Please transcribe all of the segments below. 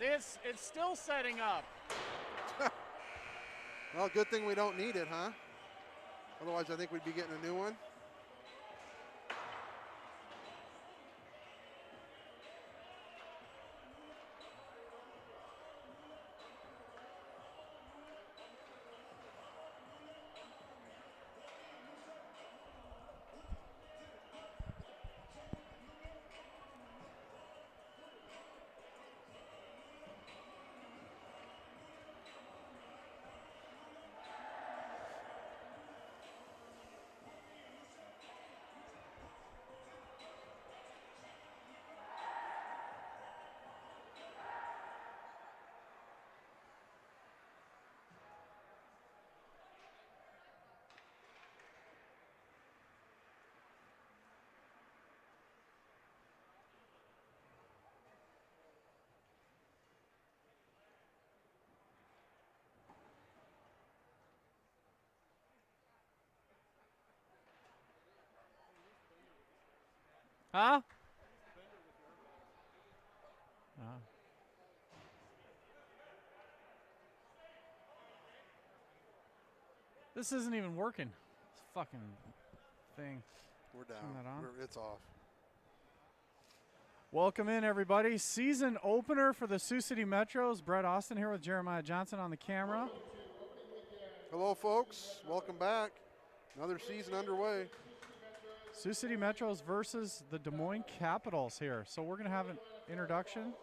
See, it's still setting up. Well, good thing we don't need it, huh? Otherwise, I think we'd be getting a new one. Huh? This isn't even working. This fucking thing. We're down. Turn that on. It's off. Welcome in, everybody. Season opener for the Sioux City Metros. Brett Austin here with Jeremiah Johnson on the camera. Hello, folks. Welcome back. Another season underway. Sioux City Metros versus the Des Moines Capitals here. So we're going to have an introduction.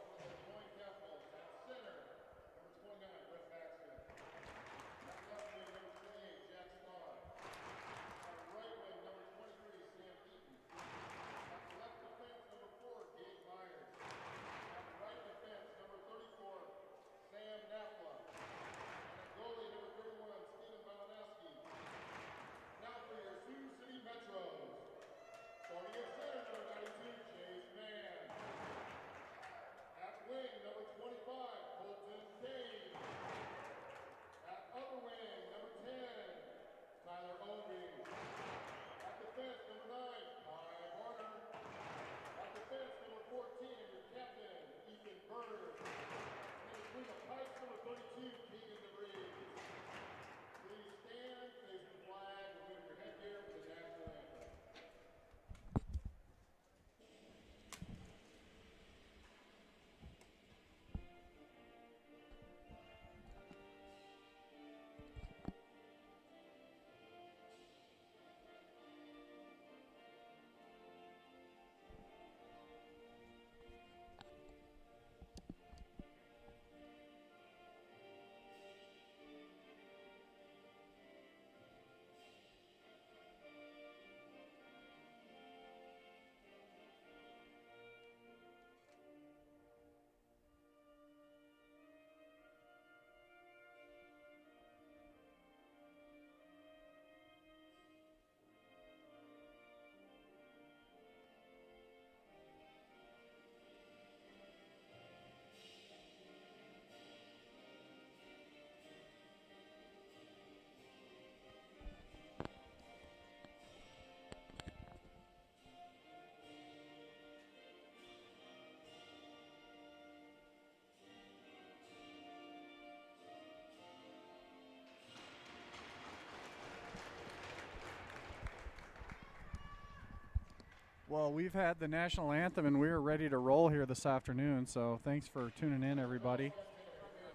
Well, we've had the national anthem, and we are ready to roll here this afternoon. So thanks for tuning in, everybody.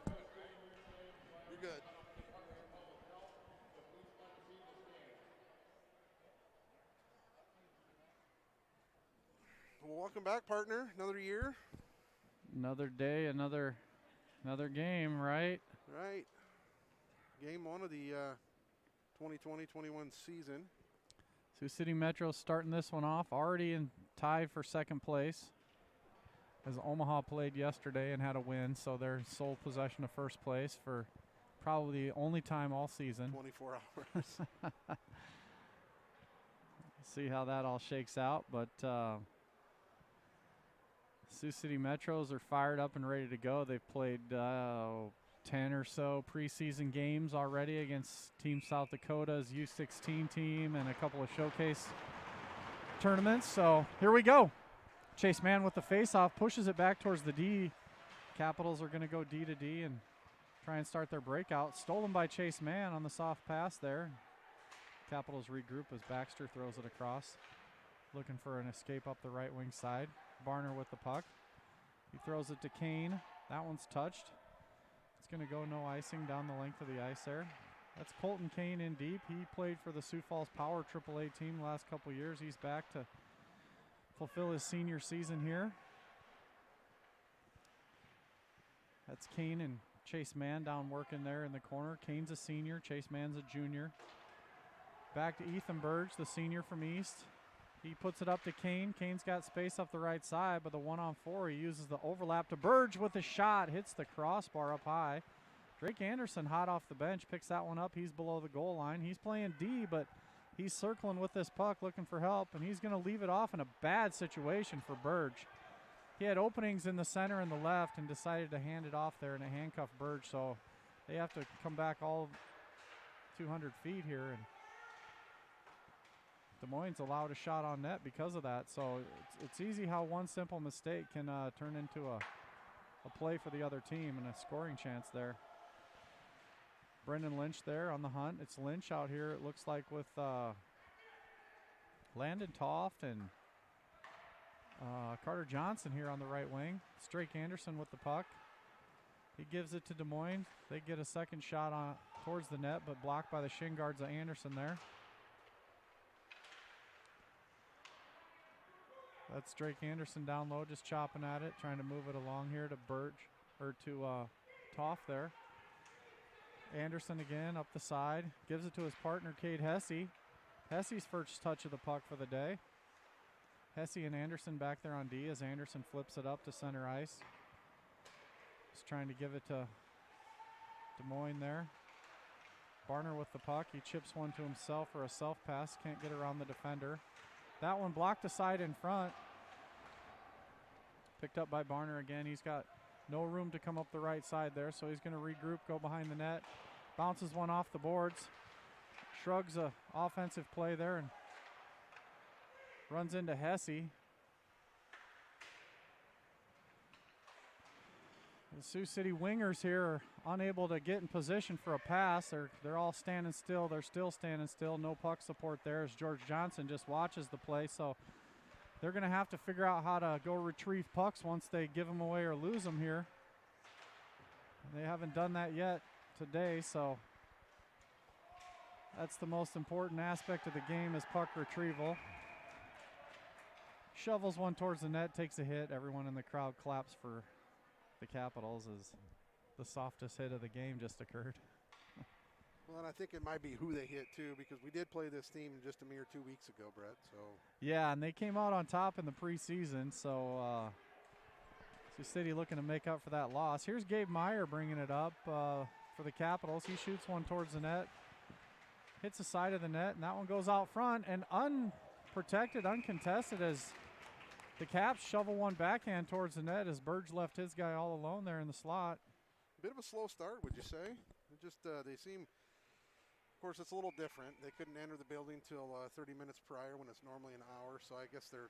You're good. Well, welcome back, partner. Another year. Another day, another game, right? Right. Game one of the 2020-21 season. Sioux City Metro starting this one off, already in tied for second place, as Omaha played yesterday and had a win, so they're in sole possession of first place for probably the only time all season. 24 hours. See how that all shakes out, but Sioux City Metros are fired up and ready to go. They've played 10 or so preseason games already against Team South Dakota's U16 team and a couple of showcase tournaments. So here we go. Chase Mann with the faceoff pushes it back towards the D Capitals are going to go D to D and try and start their breakout. Stolen by Chase Mann on the soft pass there. Capitals regroup as Baxter throws it across, looking for an escape up the right wing side. Barner with the puck. He throws it to Kane. That one's touched. It's going to go no icing down the length of the ice there. That's Colton Kane in deep. He played for the Sioux Falls Power AAA team the last couple years. He's back to fulfill his senior season here. That's Kane and Chase Mann down working there in the corner. Kane's a senior. Chase Mann's a junior. Back to Ethan Burge, the senior from East. He puts it up to Kane. Kane's got space up the right side, but the 1-on-4, he uses the overlap to Burge with a shot. Hits the crossbar up high. Drake Anderson hot off the bench, picks that one up. He's below the goal line. He's playing D, but he's circling with this puck looking for help, and he's going to leave it off in a bad situation for Burge. He had openings in the center and the left and decided to hand it off there, and it handcuffed Burge, so they have to come back all 200 feet here, and Des Moines allowed a shot on net because of that. So it's easy how one simple mistake can turn into a play for the other team and a scoring chance there. Brendan Lynch there on the hunt. It's Lynch out here, it looks like, with Landon Toft and Carter Johnson here on the right wing. It's Drake Anderson with the puck. He gives it to Des Moines. They get a second shot on towards the net, but blocked by the shin guards of Anderson there. That's Drake Anderson down low, just chopping at it, trying to move it along here to Burge, or to Toff there. Anderson again up the side, gives it to his partner, Cade Hesse. Hesse's first touch of the puck for the day. Hesse and Anderson back there on D as Anderson flips it up to center ice. Just trying to give it to Des Moines there. Barner with the puck, he chips one to himself for a self pass, can't get around the defender. That one blocked aside in front. Picked up by Barner again. He's got no room to come up the right side there, so he's going to regroup, go behind the net. Bounces one off the boards. Shrugs a offensive play there and runs into Hesse. The Sioux City wingers here are unable to get in position for a pass. They're all standing still. They're still standing still. No puck support there as George Johnson just watches the play. So they're going to have to figure out how to go retrieve pucks once they give them away or lose them here. They haven't done that yet today, so that's the most important aspect of the game is puck retrieval. Shovels one towards the net, takes a hit. Everyone in the crowd claps for the Capitals as the softest hit of the game just occurred. Well, and I think it might be who they hit too, because we did play this team just a mere 2 weeks ago, Brett. So yeah, and they came out on top in the preseason. So Sioux City looking to make up for that loss. Here's Gabe Meyer bringing it up for the Capitals. He shoots one towards the net, hits the side of the net, and that one goes out front and unprotected, uncontested as the Caps shovel one backhand towards the net as Burge left his guy all alone there in the slot. Bit of a slow start, would you say? They seem, of course, it's a little different. They couldn't enter the building till 30 minutes prior when it's normally an hour. So I guess their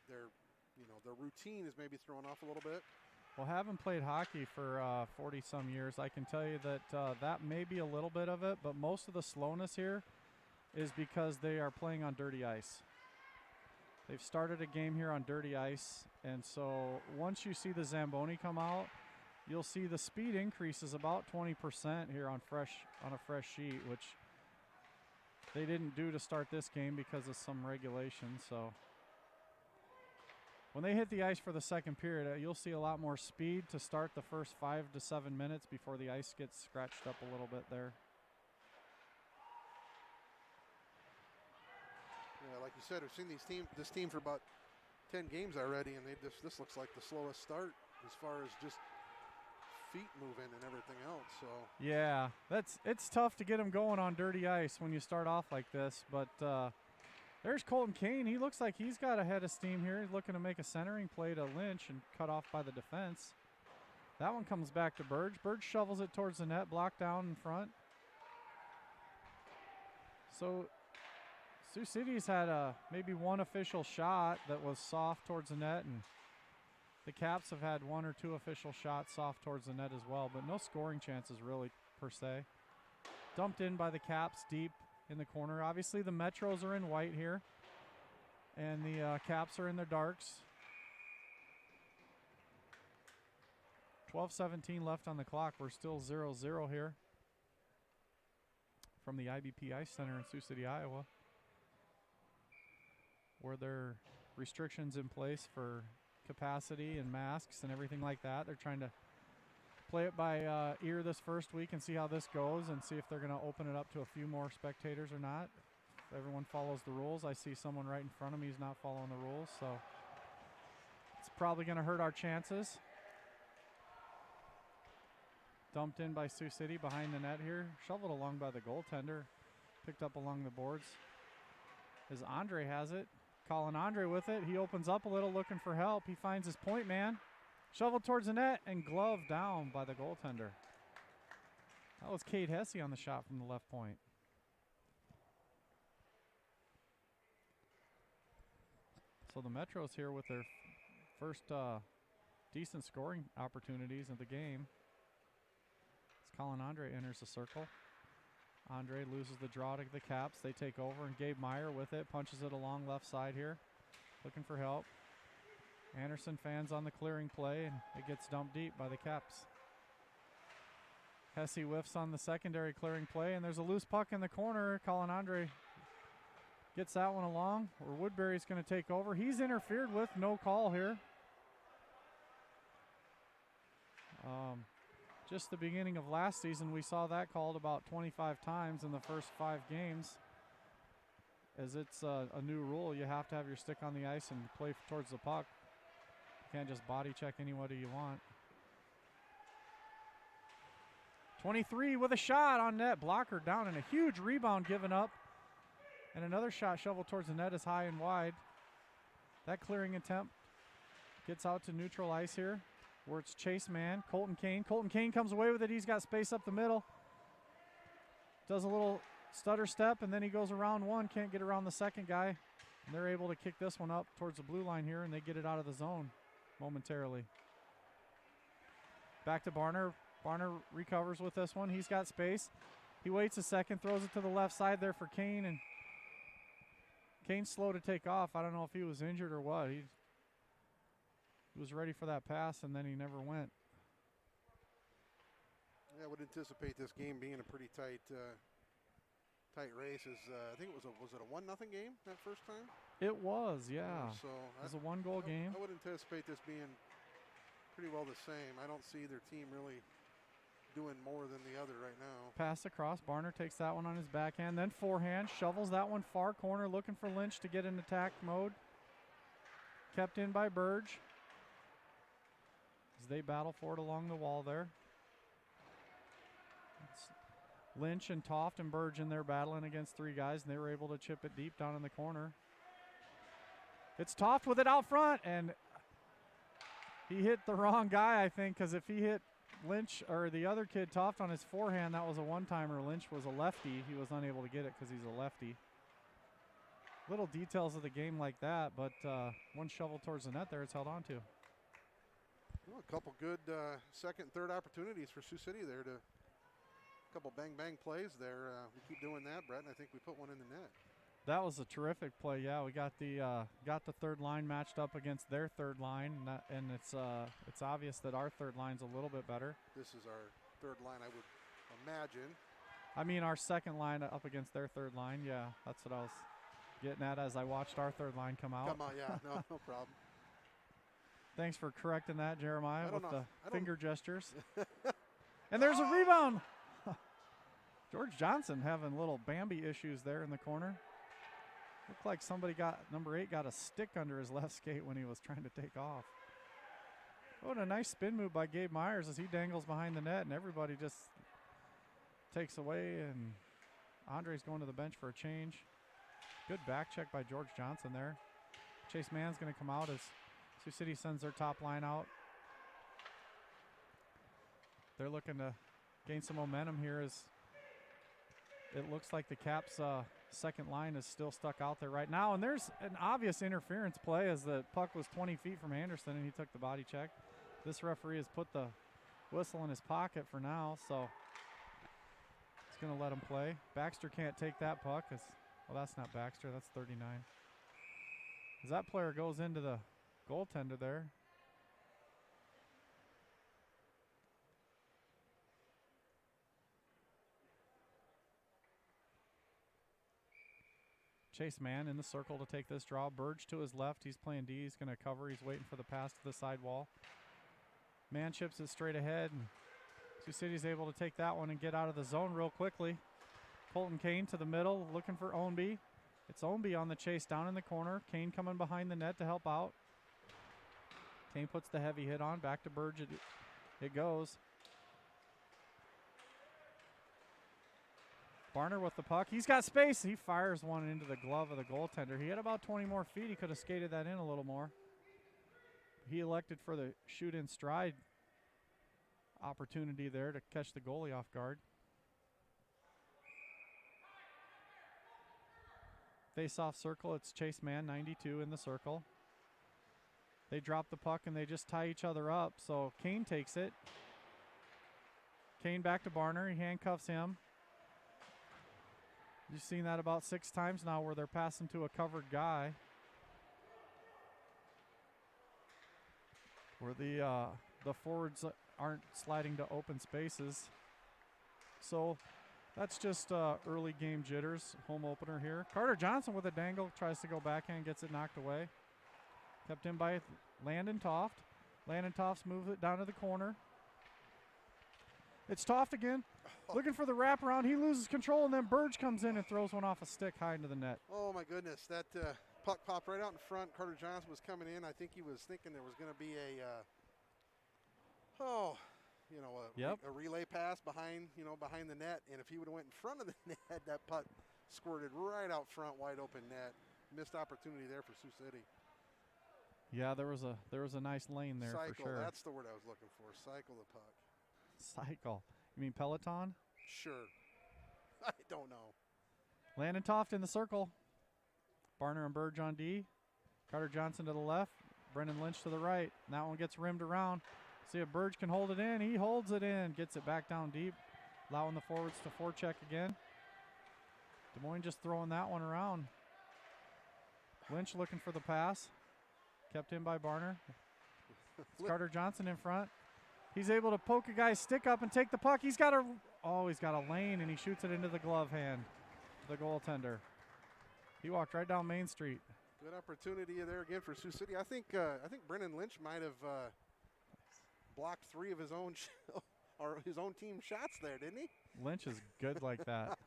routine is maybe thrown off a little bit. Well, having played hockey for 40-some years, I can tell you that that may be a little bit of it, but most of the slowness here is because they are playing on dirty ice. They've started a game here on dirty ice, and so once you see the Zamboni come out, you'll see the speed increases about 20% here on a fresh sheet, which they didn't do to start this game because of some regulations. So when they hit the ice for the second period, you'll see a lot more speed to start the first 5 to 7 minutes before the ice gets scratched up a little bit there. Yeah, like you said, we've seen this team for about 10 games already, and this looks like the slowest start as far as just feet moving and everything else. So yeah, it's tough to get them going on dirty ice when you start off like this. But there's Colton Kane. He looks like he's got a head of steam here. He's looking to make a centering play to Lynch and cut off by the defense. That one comes back to Burge. Burge shovels it towards the net, blocked down in front. So Sioux City's had maybe one official shot that was soft towards the net, and The Caps have had 1 or 2 official shots off towards the net as well, but no scoring chances really per se. Dumped in by the Caps deep in the corner. Obviously the Metros are in white here, and the Caps are in their darks. 12:17 left on the clock. We're still 0-0 here from the IBP Ice Center in Sioux City, Iowa, where there are restrictions in place for capacity and masks and everything like that. They're trying to play it by ear this first week and see how this goes and see if they're going to open it up to a few more spectators or not. If everyone follows the rules. I see someone right in front of me who's not following the rules, so it's probably going to hurt our chances. Dumped in by Sioux City behind the net here. Shoveled along by the goaltender. Picked up along the boards. As Andre has it. Colin Andre with it. He opens up a little looking for help. He finds his point man. Shoveled towards the net and gloved down by the goaltender. That was Cade Hesse on the shot from the left point. So the Metros here with their first decent scoring opportunities of the game. Colin Andre enters the circle. Andre loses the draw to the Caps. They take over, and Gabe Meyer with it. Punches it along left side here. Looking for help. Anderson fans on the clearing play, and it gets dumped deep by the Caps. Hesse whiffs on the secondary clearing play, and there's a loose puck in the corner. Colin Andre gets that one along, or Woodbury's going to take over. He's interfered with. No call here. Just the beginning of last season, we saw that called about 25 times in the first 5 games. As it's a new rule, you have to have your stick on the ice and play towards the puck. You can't just body check anybody you want. 23 with a shot on net. Blocker down and a huge rebound given up. And another shot shoveled towards the net is high and wide. That clearing attempt gets out to neutral ice here, where it's chase man, Colton Kane. Colton Kane comes away with it. He's got space up the middle. Does a little stutter step, and then he goes around one. Can't get around the second guy. And they're able to kick this one up towards the blue line here, and they get it out of the zone momentarily. Back to Barner. Barner recovers with this one. He's got space. He waits a second, throws it to the left side there for Kane, and Kane's slow to take off. I don't know if he was injured or what. He was ready for that pass, and then he never went. Yeah, I would anticipate this game being a pretty tight race. I think was it a 1-0 game that first time? It was, yeah. So it was a 1-goal game. I would anticipate this being pretty well the same. I don't see their team really doing more than the other right now. Pass across. Barner takes that one on his backhand, then forehand, shovels that one far corner, looking for Lynch to get in attack mode. Kept in by Burge. As they battle for it along the wall there. It's Lynch and Toft and Burge in there battling against 3 guys, and they were able to chip it deep down in the corner. It's Toft with it out front, and he hit the wrong guy, I think, because if he hit Lynch or the other kid, Toft, on his forehand, that was a one-timer. Lynch was a lefty. He was unable to get it because he's a lefty. Little details of the game like that, but one shovel towards the net there, it's held on to. Well, a couple good second, third opportunities for Sioux City there. A couple bang-bang plays there. We keep doing that, Brett, and I think we put one in the net. That was a terrific play. Yeah, we got the third line matched up against their third line, and it's obvious that our third line's a little bit better. This is our third line, I would imagine. I mean, our second line up against their third line. Yeah, that's what I was getting at as I watched our third line come out. Yeah, no problem. Thanks for correcting that, Jeremiah, with the finger gestures. And there's a rebound. George Johnson having little Bambi issues there in the corner. Looked like number 8 got a stick under his left skate when he was trying to take off. Oh, and a nice spin move by Gabe Myers as he dangles behind the net, and everybody just takes away, and Andre's going to the bench for a change. Good back check by George Johnson there. Chase Mann's going to come out as Sioux City sends their top line out. They're looking to gain some momentum here as it looks like the Caps second line is still stuck out there right now. And there's an obvious interference play as the puck was 20 feet from Anderson and he took the body check. This referee has put the whistle in his pocket for now, so he's going to let him play. Baxter can't take that puck. Well, that's not Baxter. That's 39. As that player goes into the goaltender there. Chase Mann in the circle to take this draw. Burge to his left. He's playing D. He's going to cover. He's waiting for the pass to the side wall. Mann chips it straight ahead. And Sioux City's able to take that one and get out of the zone real quickly. Colton Kane to the middle, looking for Ownby. It's Ownby on the chase down in the corner. Kane coming behind the net to help out. Kane puts the heavy hit on. Back to Burge it goes. Barner with the puck. He's got space. He fires one into the glove of the goaltender. He had about 20 more feet. He could have skated that in a little more. He elected for the shoot in stride opportunity there to catch the goalie off guard. Face-off circle. It's Chase Mann, 92 in the circle. They drop the puck and they just tie each other up. So Kane takes it. Kane back to Barner. He handcuffs him. You've seen that about 6 times now where they're passing to a covered guy. Where the forwards aren't sliding to open spaces. So that's just early game jitters. Home opener here. Carter Johnson with a dangle. Tries to go backhand. Gets it knocked away. Kept in by Landon Toft. Landon Toft's moved it down to the corner. It's Toft again. Looking for the wraparound. He loses control, and then Burge comes in and throws one off a stick high into the net. Oh, my goodness. That puck popped right out in front. Carter Johnson was coming in. I think he was thinking there was going to be a relay pass behind the net. And if he would have went in front of the net, that puck squirted right out front, wide open net. Missed opportunity there for Sioux City. Yeah, there was a nice lane there Cycle, for sure. That's the word I was looking for. Cycle the puck. Cycle. You mean Peloton? Sure. I don't know. Landon Toft in the circle. Barner and Burge on D. Carter Johnson to the left. Brendan Lynch to the right. And that one gets rimmed around. See if Burge can hold it in. He holds it in. Gets it back down deep. Allowing the forwards to forecheck again. Des Moines just throwing that one around. Lynch looking for the pass. Kept in by Barner. It's Carter Johnson in front. He's able to poke a guy's stick up and take the puck. He's got a lane, and he shoots it into the glove hand, the goaltender. He walked right down Main Street. Good opportunity there again for Sioux City. I think Brennan Lynch might have blocked 3 of his own or his own team shots there, didn't he? Lynch is good like that.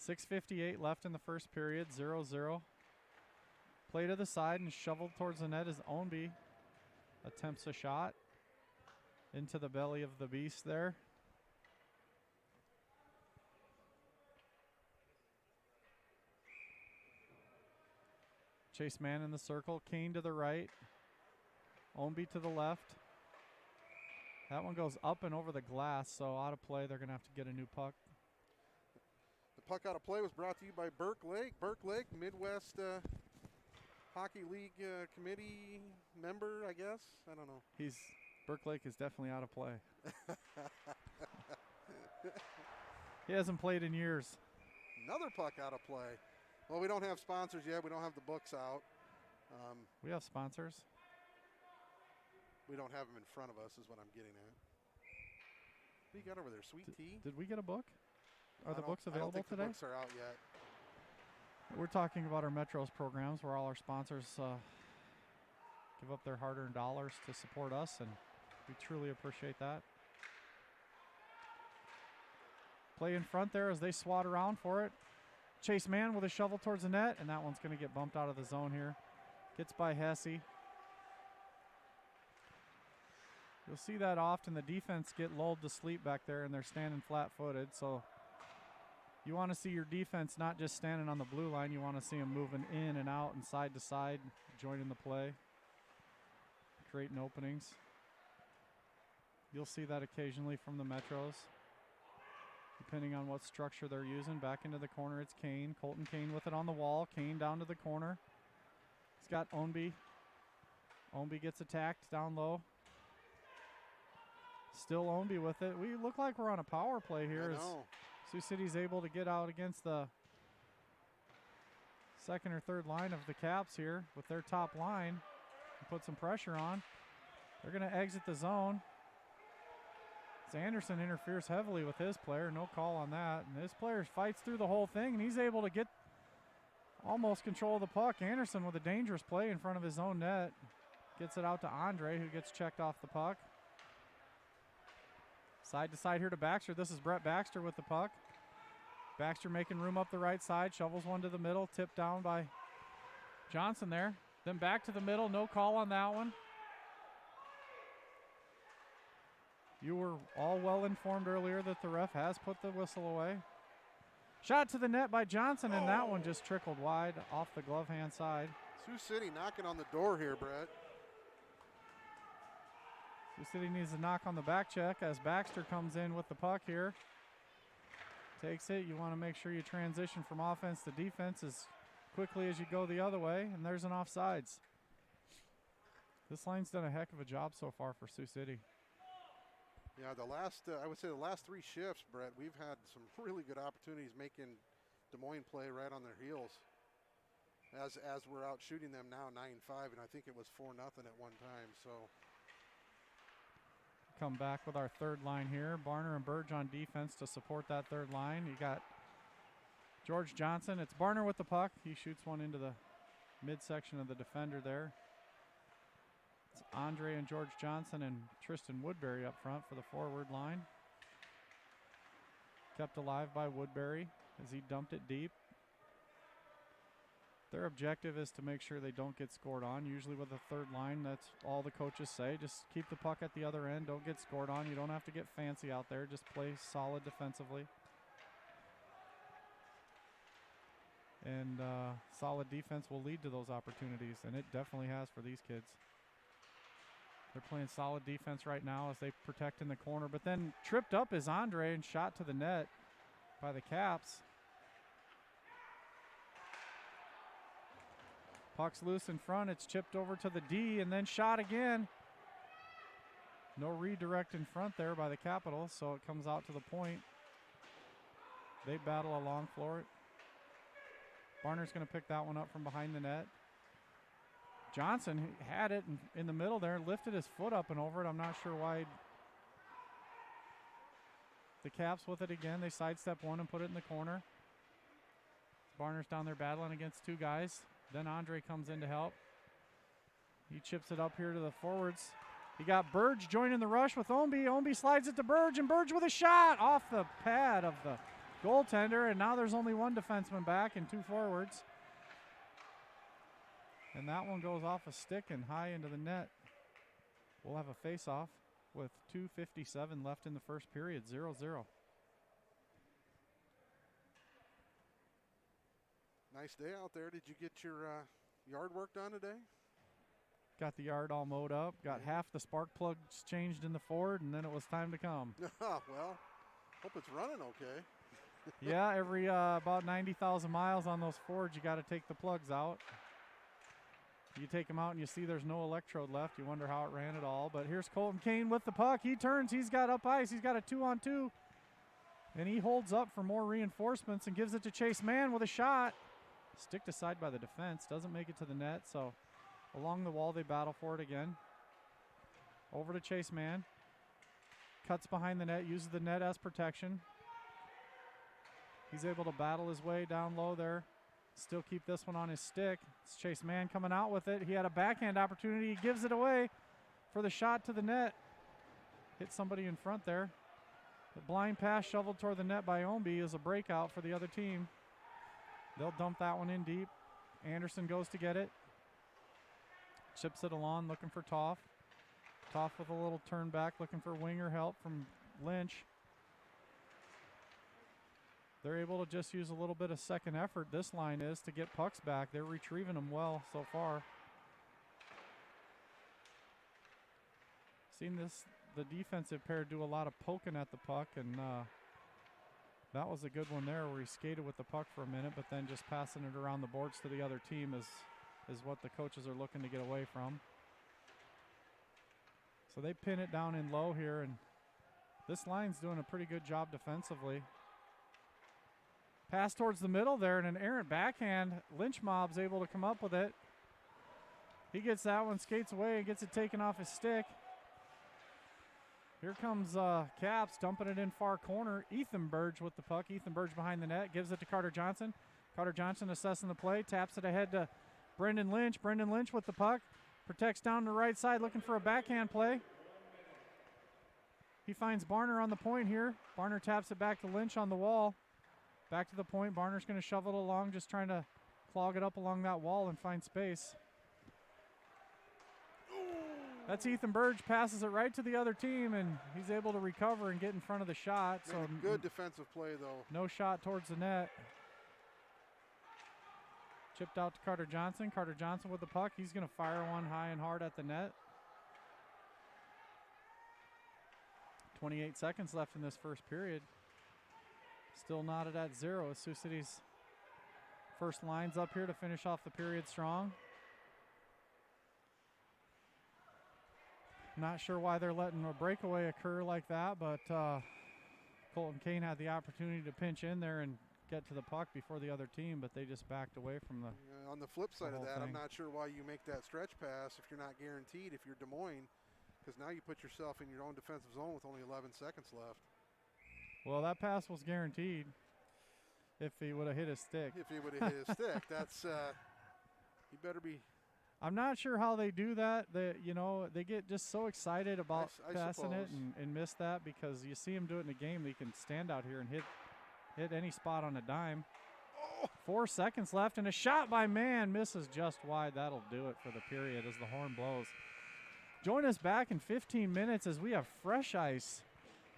6:58 left in the first period, 0-0. Play to the side and shoveled towards the net is Ownby. Attempts a shot into the belly of the beast there. Chase Mann in the circle. Kane to the right. Ownby to the left. That one goes up and over the glass, so out of play. They're going to have to get a new puck. The puck out of play was brought to you by Burke Lake. Burke Lake, Midwest Hockey League committee member, I guess. I don't know. Burke Lake is definitely out of play. He hasn't played in years. Another puck out of play. Well, we don't have sponsors yet. We don't have the books out. We have sponsors. We don't have them in front of us is what I'm getting at. What do you got over there, sweet tea? Did we get a book? Are the books available I don't think today? The books are out yet. We're talking about our Metros programs where all our sponsors give up their hard-earned dollars to support us, and we truly appreciate that. Play in front there as they swat around for it. Chase Mann with a shovel towards the net, and that one's going to get bumped out of the zone here. Gets by Hesse. You'll see that often. The defense get lulled to sleep back there, and they're standing flat-footed. So you want to see your defense not just standing on the blue line. You want to see them moving in and out and side to side, joining the play, creating openings. You'll see that occasionally from the Metros. depending on what structure they're using. Back into the corner, it's Kane. Colton Kane with it on the wall. Kane down to the corner. He's got Ownby. Ownby gets attacked down low. Still Ownby with it. We look like we're on a power play here as Sioux City's able to get out against the second or third line of the Caps here with their top line and put some pressure on. They're going to exit the zone. Anderson interferes heavily with his player. No call on that. And this player fights through the whole thing, and he's able to get almost control of the puck. Anderson with a dangerous play in front of his own net. Gets it out to Andre, who gets checked off the puck. Side to side here to Baxter. This is Brett Baxter with the puck. Baxter making room up the right side. Shovels one to the middle. Tipped down by Johnson there. Then back to the middle. No call on that one. You were all well informed earlier that the ref has put the whistle away. Shot to the net by Johnson, and that one just trickled wide off the glove hand side. Sioux City knocking on the door here, Brett. Sioux City needs to knock on the back check as Baxter comes in with the puck here. Takes it. You want to make sure you transition from offense to defense as quickly as you go the other way, and there's an offsides. This line's done a heck of a job so far for Sioux City. Yeah, I would say the last 3 shifts, Brett, we've had some really good opportunities making Des Moines play right on their heels. As we're out shooting them now 9-5, and I think it was 4-0 at one time. So come back with our third line here. Barner and Burge on defense to support that third line. You got George Johnson. It's Barner with the puck. He shoots one into the midsection of the defender there. It's Andre and George Johnson and Tristan Woodbury up front for the forward line. Kept alive by Woodbury as he dumped it deep. Their objective is to make sure they don't get scored on. Usually with a third line, that's all the coaches say. Just keep the puck at the other end. Don't get scored on. You don't have to get fancy out there. Just play solid defensively. And solid defense will lead to those opportunities, and it definitely has for these kids. They're playing solid defense right now as they protect in the corner. But then tripped up is Andre and shot to the net by the Caps. Puck's loose in front. It's chipped over to the D and then shot again. No redirect in front there by the Capitals, so it comes out to the point. They battle along for it. Barner's going to pick that one up from behind the net. Johnson had it in the middle there, lifted his foot up and over it. I'm not sure why. The Caps with it again. They sidestep one and put it in the corner. Barner's down there battling against 2 guys. Then Andre comes in to help. He chips it up here to the forwards. You got Burge joining the rush with Ownby. Ownby slides it to Burge, and Burge with a shot off the pad of the goaltender. And now there's only 1 defenseman back and 2 forwards. And that one goes off a stick and high into the net. We'll have a face-off with 2:57 left in the first period, 0-0. Nice day out there. Did you get your yard work done today? Got the yard all mowed up. Got half the spark plugs changed in the Ford, and then it was time to come. Well, hope it's running okay. Yeah, every about 90,000 miles on those Fords, you got to take the plugs out. You take them out and you see there's no electrode left. You wonder how it ran at all. But here's Colton Kane with the puck. He turns. He's got up ice. He's got a 2-on-2. And he holds up for more reinforcements and gives it to Chase Mann with a shot. Sticked aside by the defense. Doesn't make it to the net. So along the wall, they battle for it again. Over to Chase Mann. Cuts behind the net. Uses the net as protection. He's able to battle his way down low there. Still keep this one on his stick. It's Chase Mann coming out with it. He had a backhand opportunity. He gives it away for the shot to the net. Hit somebody in front there. The blind pass shoveled toward the net by Ownby is a breakout for the other team. They'll dump that one in deep. Anderson goes to get it. Chips it along, looking for Toff. Toff with a little turn back, looking for winger help from Lynch. They're able to just use a little bit of second effort, this line is, to get pucks back. They're retrieving them well so far. Seen this, the defensive pair do a lot of poking at the puck, and That was a good one there where he skated with the puck for a minute, but then just passing it around the boards to the other team is what the coaches are looking to get away from. So they pin it down in low here, and this line's doing a pretty good job defensively. Pass towards the middle there, and an errant backhand. Lynch Mob's able to come up with it. He gets that one, skates away, and gets it taken off his stick. Here comes Caps, dumping it in far corner. Ethan Burge with the puck. Ethan Burge behind the net, gives it to Carter Johnson. Carter Johnson assessing the play, taps it ahead to Brendan Lynch. Brendan Lynch with the puck. Protects down the right side, looking for a backhand play. He finds Barner on the point here. Barner taps it back to Lynch on the wall. Back to the point. Barner's going to shovel it along, just trying to clog it up along that wall and find space. That's Ethan Burge, passes it right to the other team, and he's able to recover and get in front of the shot. So good defensive play, though. No shot towards the net. Chipped out to Carter Johnson. Carter Johnson with the puck. He's going to fire one high and hard at the net. 28 seconds left in this first period. Still knotted at 0 as Sioux City's first line's up here to finish off the period strong. Not sure why they're letting a breakaway occur like that, but Colton Kane had the opportunity to pinch in there and get to the puck before the other team, but they just backed away from the on the flip side of that, thing. I'm not sure why you make that stretch pass if you're not guaranteed if you're Des Moines, because now you put yourself in your own defensive zone with only 11 seconds left. Well, that pass was guaranteed if he would have hit his stick. If he would have hit his stick, that's you better be. I'm not sure how they do that. They get just so excited about passing it and miss that, because you see him do it in a game. He can stand out here and hit any spot on a dime. 4 seconds left, and a shot by Mann misses just wide. That'll do it for the period as the horn blows. Join us back in 15 minutes as we have fresh ice,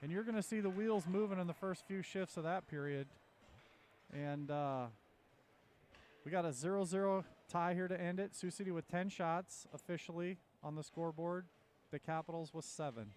and you're going to see the wheels moving in the first few shifts of that period. And we got a 0-0 tie here to end it. Sioux City with 10 shots officially on the scoreboard. The Capitals with 7.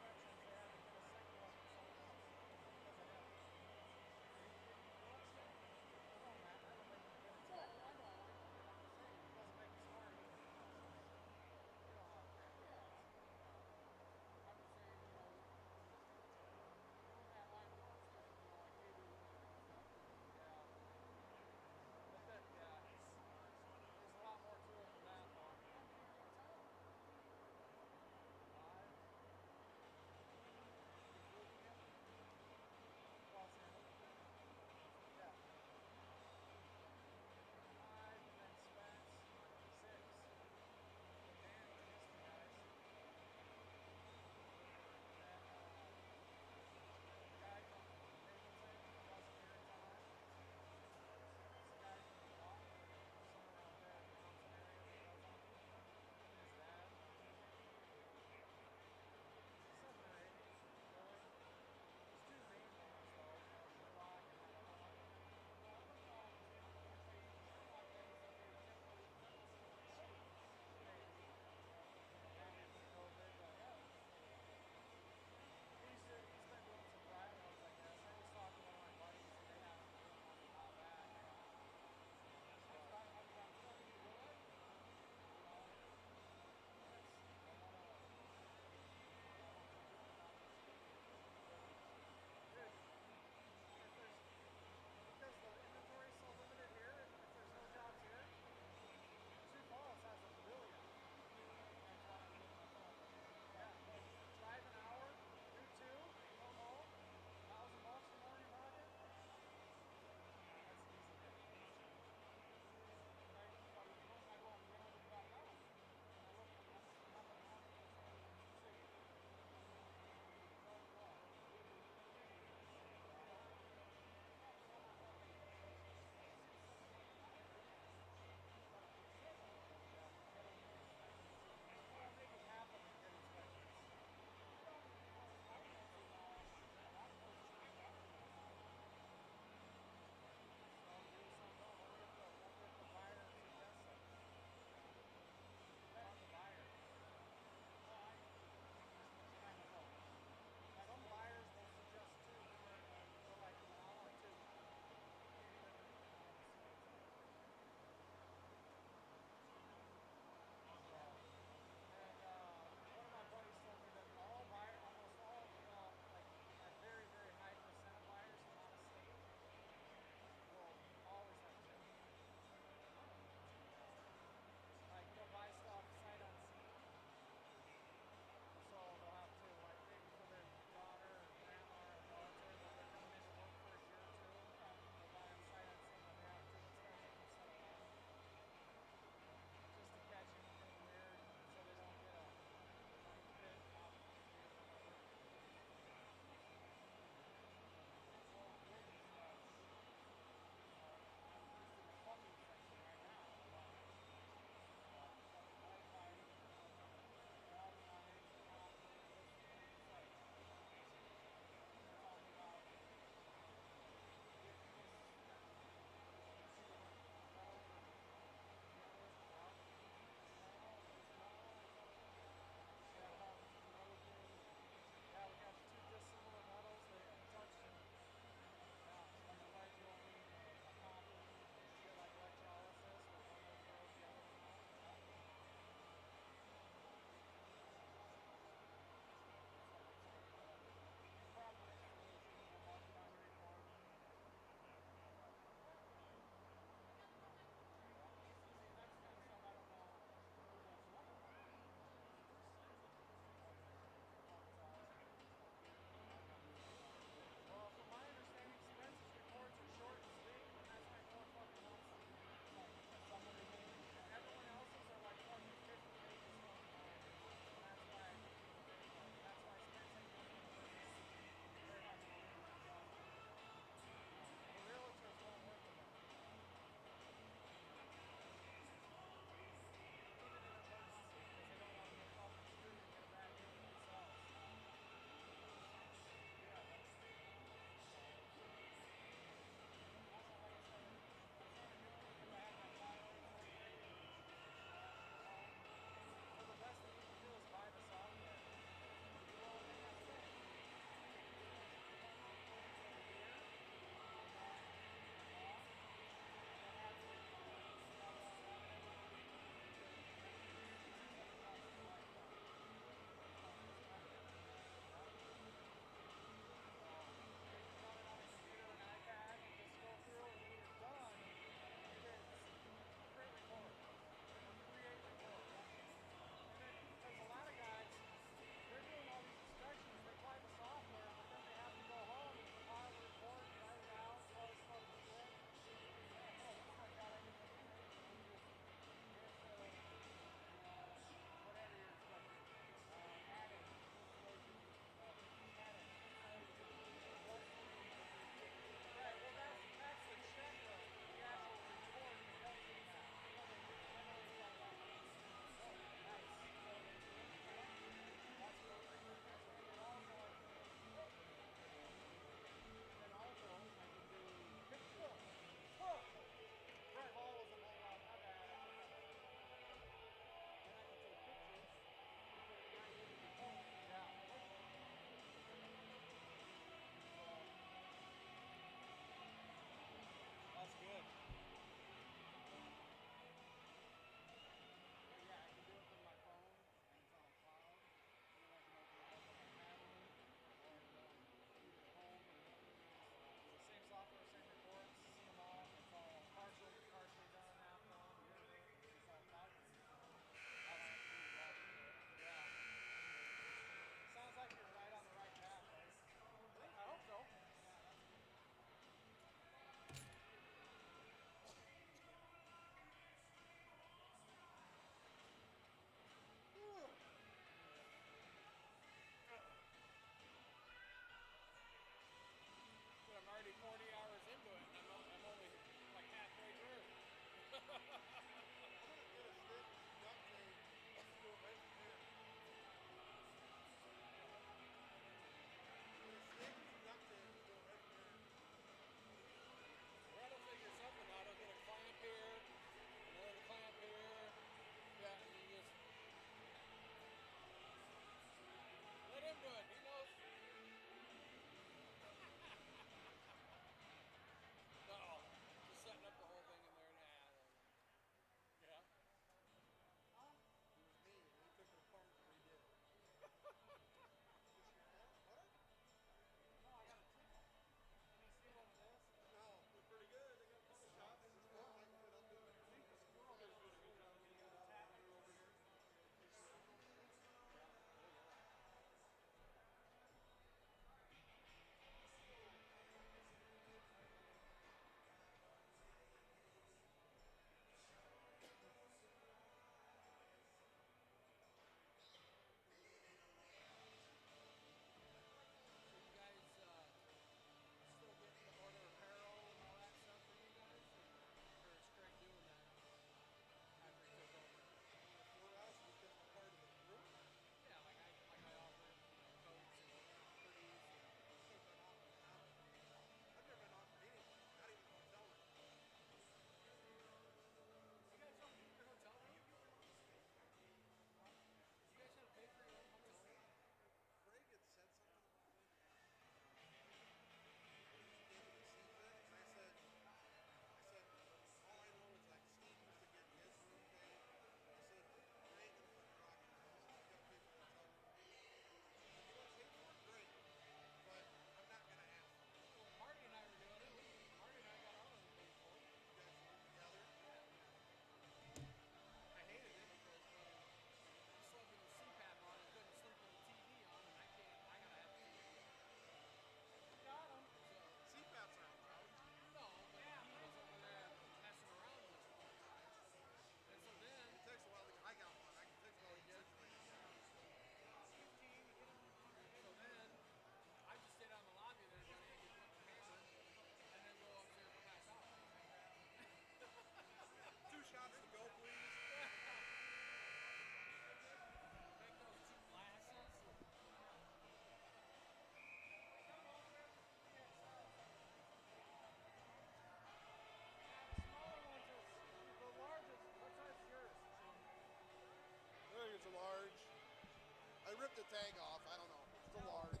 the tag off. I don't know. It's a large.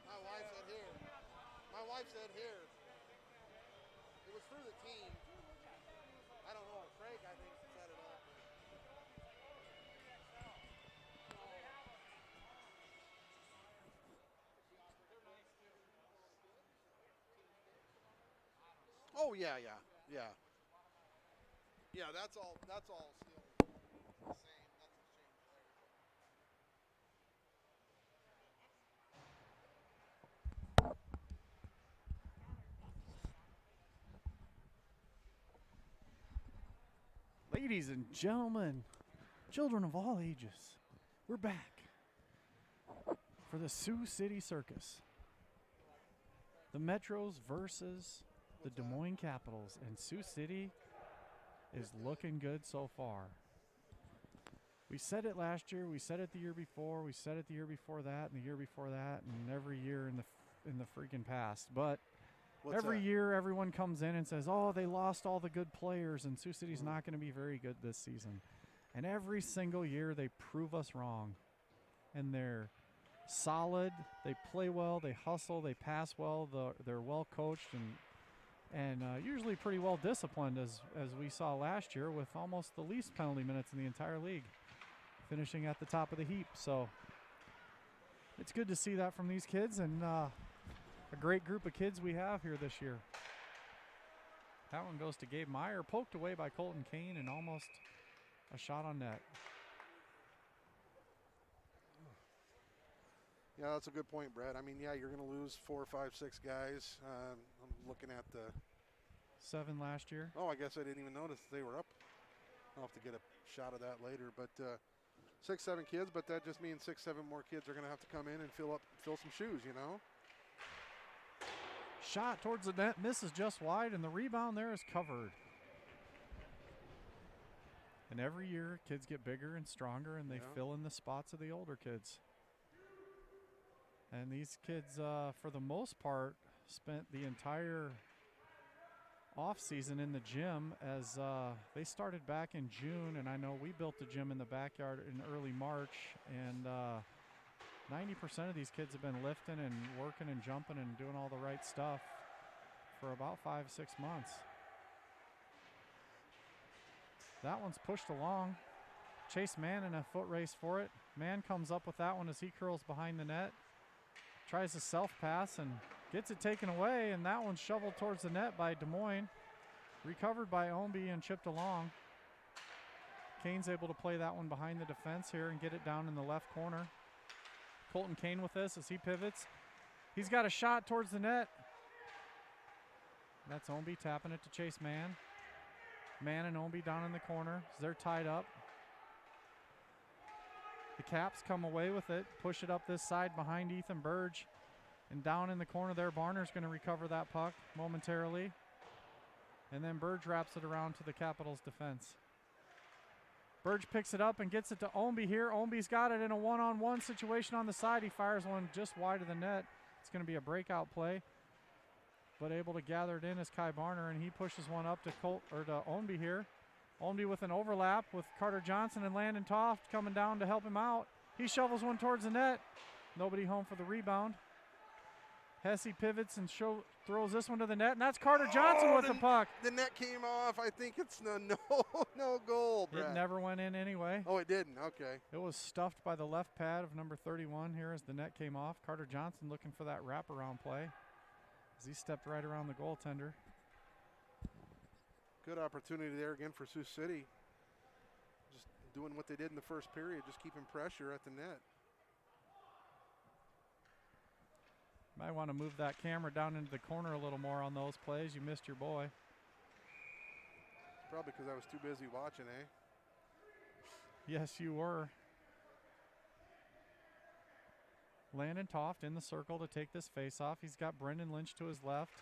My wife said here. My wife said here. It was through the team. I don't know. Frank, I think, set it up. Oh yeah, yeah, yeah. Yeah, that's all still the same. Nothing's changed there. Ladies and gentlemen, children of all ages, we're back for the Sioux City Circus. The Metros versus the Des Moines Capitals, and Sioux City is looking good so far. We said it last year, we said it the year before, we said it the year before that, and the year before that, and every year in the freaking past. But every year, everyone comes in and says, "Oh, they lost all the good players, and Sioux City's not going to be very good this season." And every single year, they prove us wrong. And they're solid. They play well. They hustle. They pass well. They're well coached and usually pretty well disciplined, as we saw last year, with almost the least penalty minutes in the entire league, finishing at the top of the heap. So it's good to see that from these kids, and a great group of kids we have here this year. That one goes to Gabe Meyer, poked away by Colton Kane, and almost a shot on net. Yeah, that's a good point, Brad. I mean, yeah, you're going to lose 4, 5, 6 guys. I'm looking at the 7 last year. Oh, I guess I didn't even notice they were up. I'll have to get a shot of that later. But 6, 7 kids, but that just means 6, 7 more kids are going to have to come in and fill some shoes, you know? Shot towards the net, misses just wide, and the rebound there is covered. And every year, kids get bigger and stronger, and they fill in the spots of the older kids. And these kids, for the most part, spent the entire off season in the gym, as they started back in June, and I know we built the gym in the backyard in early March, and 90% of these kids have been lifting and working and jumping and doing all the right stuff for about 5, 6 months. That one's pushed along. Chase Mann in a foot race for it. Mann comes up with that one as he curls behind the net. Tries to self-pass and gets it taken away, and that one's shoveled towards the net by Des Moines. Recovered by Omby and chipped along. Kane's able to play that one behind the defense here and get it down in the left corner. Colton Kane with this as he pivots. He's got a shot towards the net. That's Omby tapping it to Chase Mann. Mann and Omby down in the corner. They're tied up. The Caps come away with it, push it up this side behind Ethan Burge. And down in the corner there, Barner's going to recover that puck momentarily. And then Burge wraps it around to the Capitals defense. Burge picks it up and gets it to Omby here. Omby's got it in a one-on-one situation on the side. He fires one just wide of the net. It's going to be a breakout play. But able to gather it in is Kai Barner, and he pushes one up to Omby here. Omby with an overlap with Carter Johnson and Landon Toft coming down to help him out. He shovels one towards the net. Nobody home for the rebound. Hesse pivots and throws this one to the net, and that's Carter Johnson with the puck. The net came off. I think it's no goal, Brad. It never went in anyway. Oh, it didn't? Okay. It was stuffed by the left pad of number 31 here as the net came off. Carter Johnson looking for that wraparound play as he stepped right around the goaltender. Good opportunity there again for Sioux City. Just doing what they did in the first period, just keeping pressure at the net. Might want to move that camera down into the corner a little more on those plays. You missed your boy. Probably because I was too busy watching, eh? Yes, you were. Landon Toft in the circle to take this face-off. He's got Brendan Lynch to his left.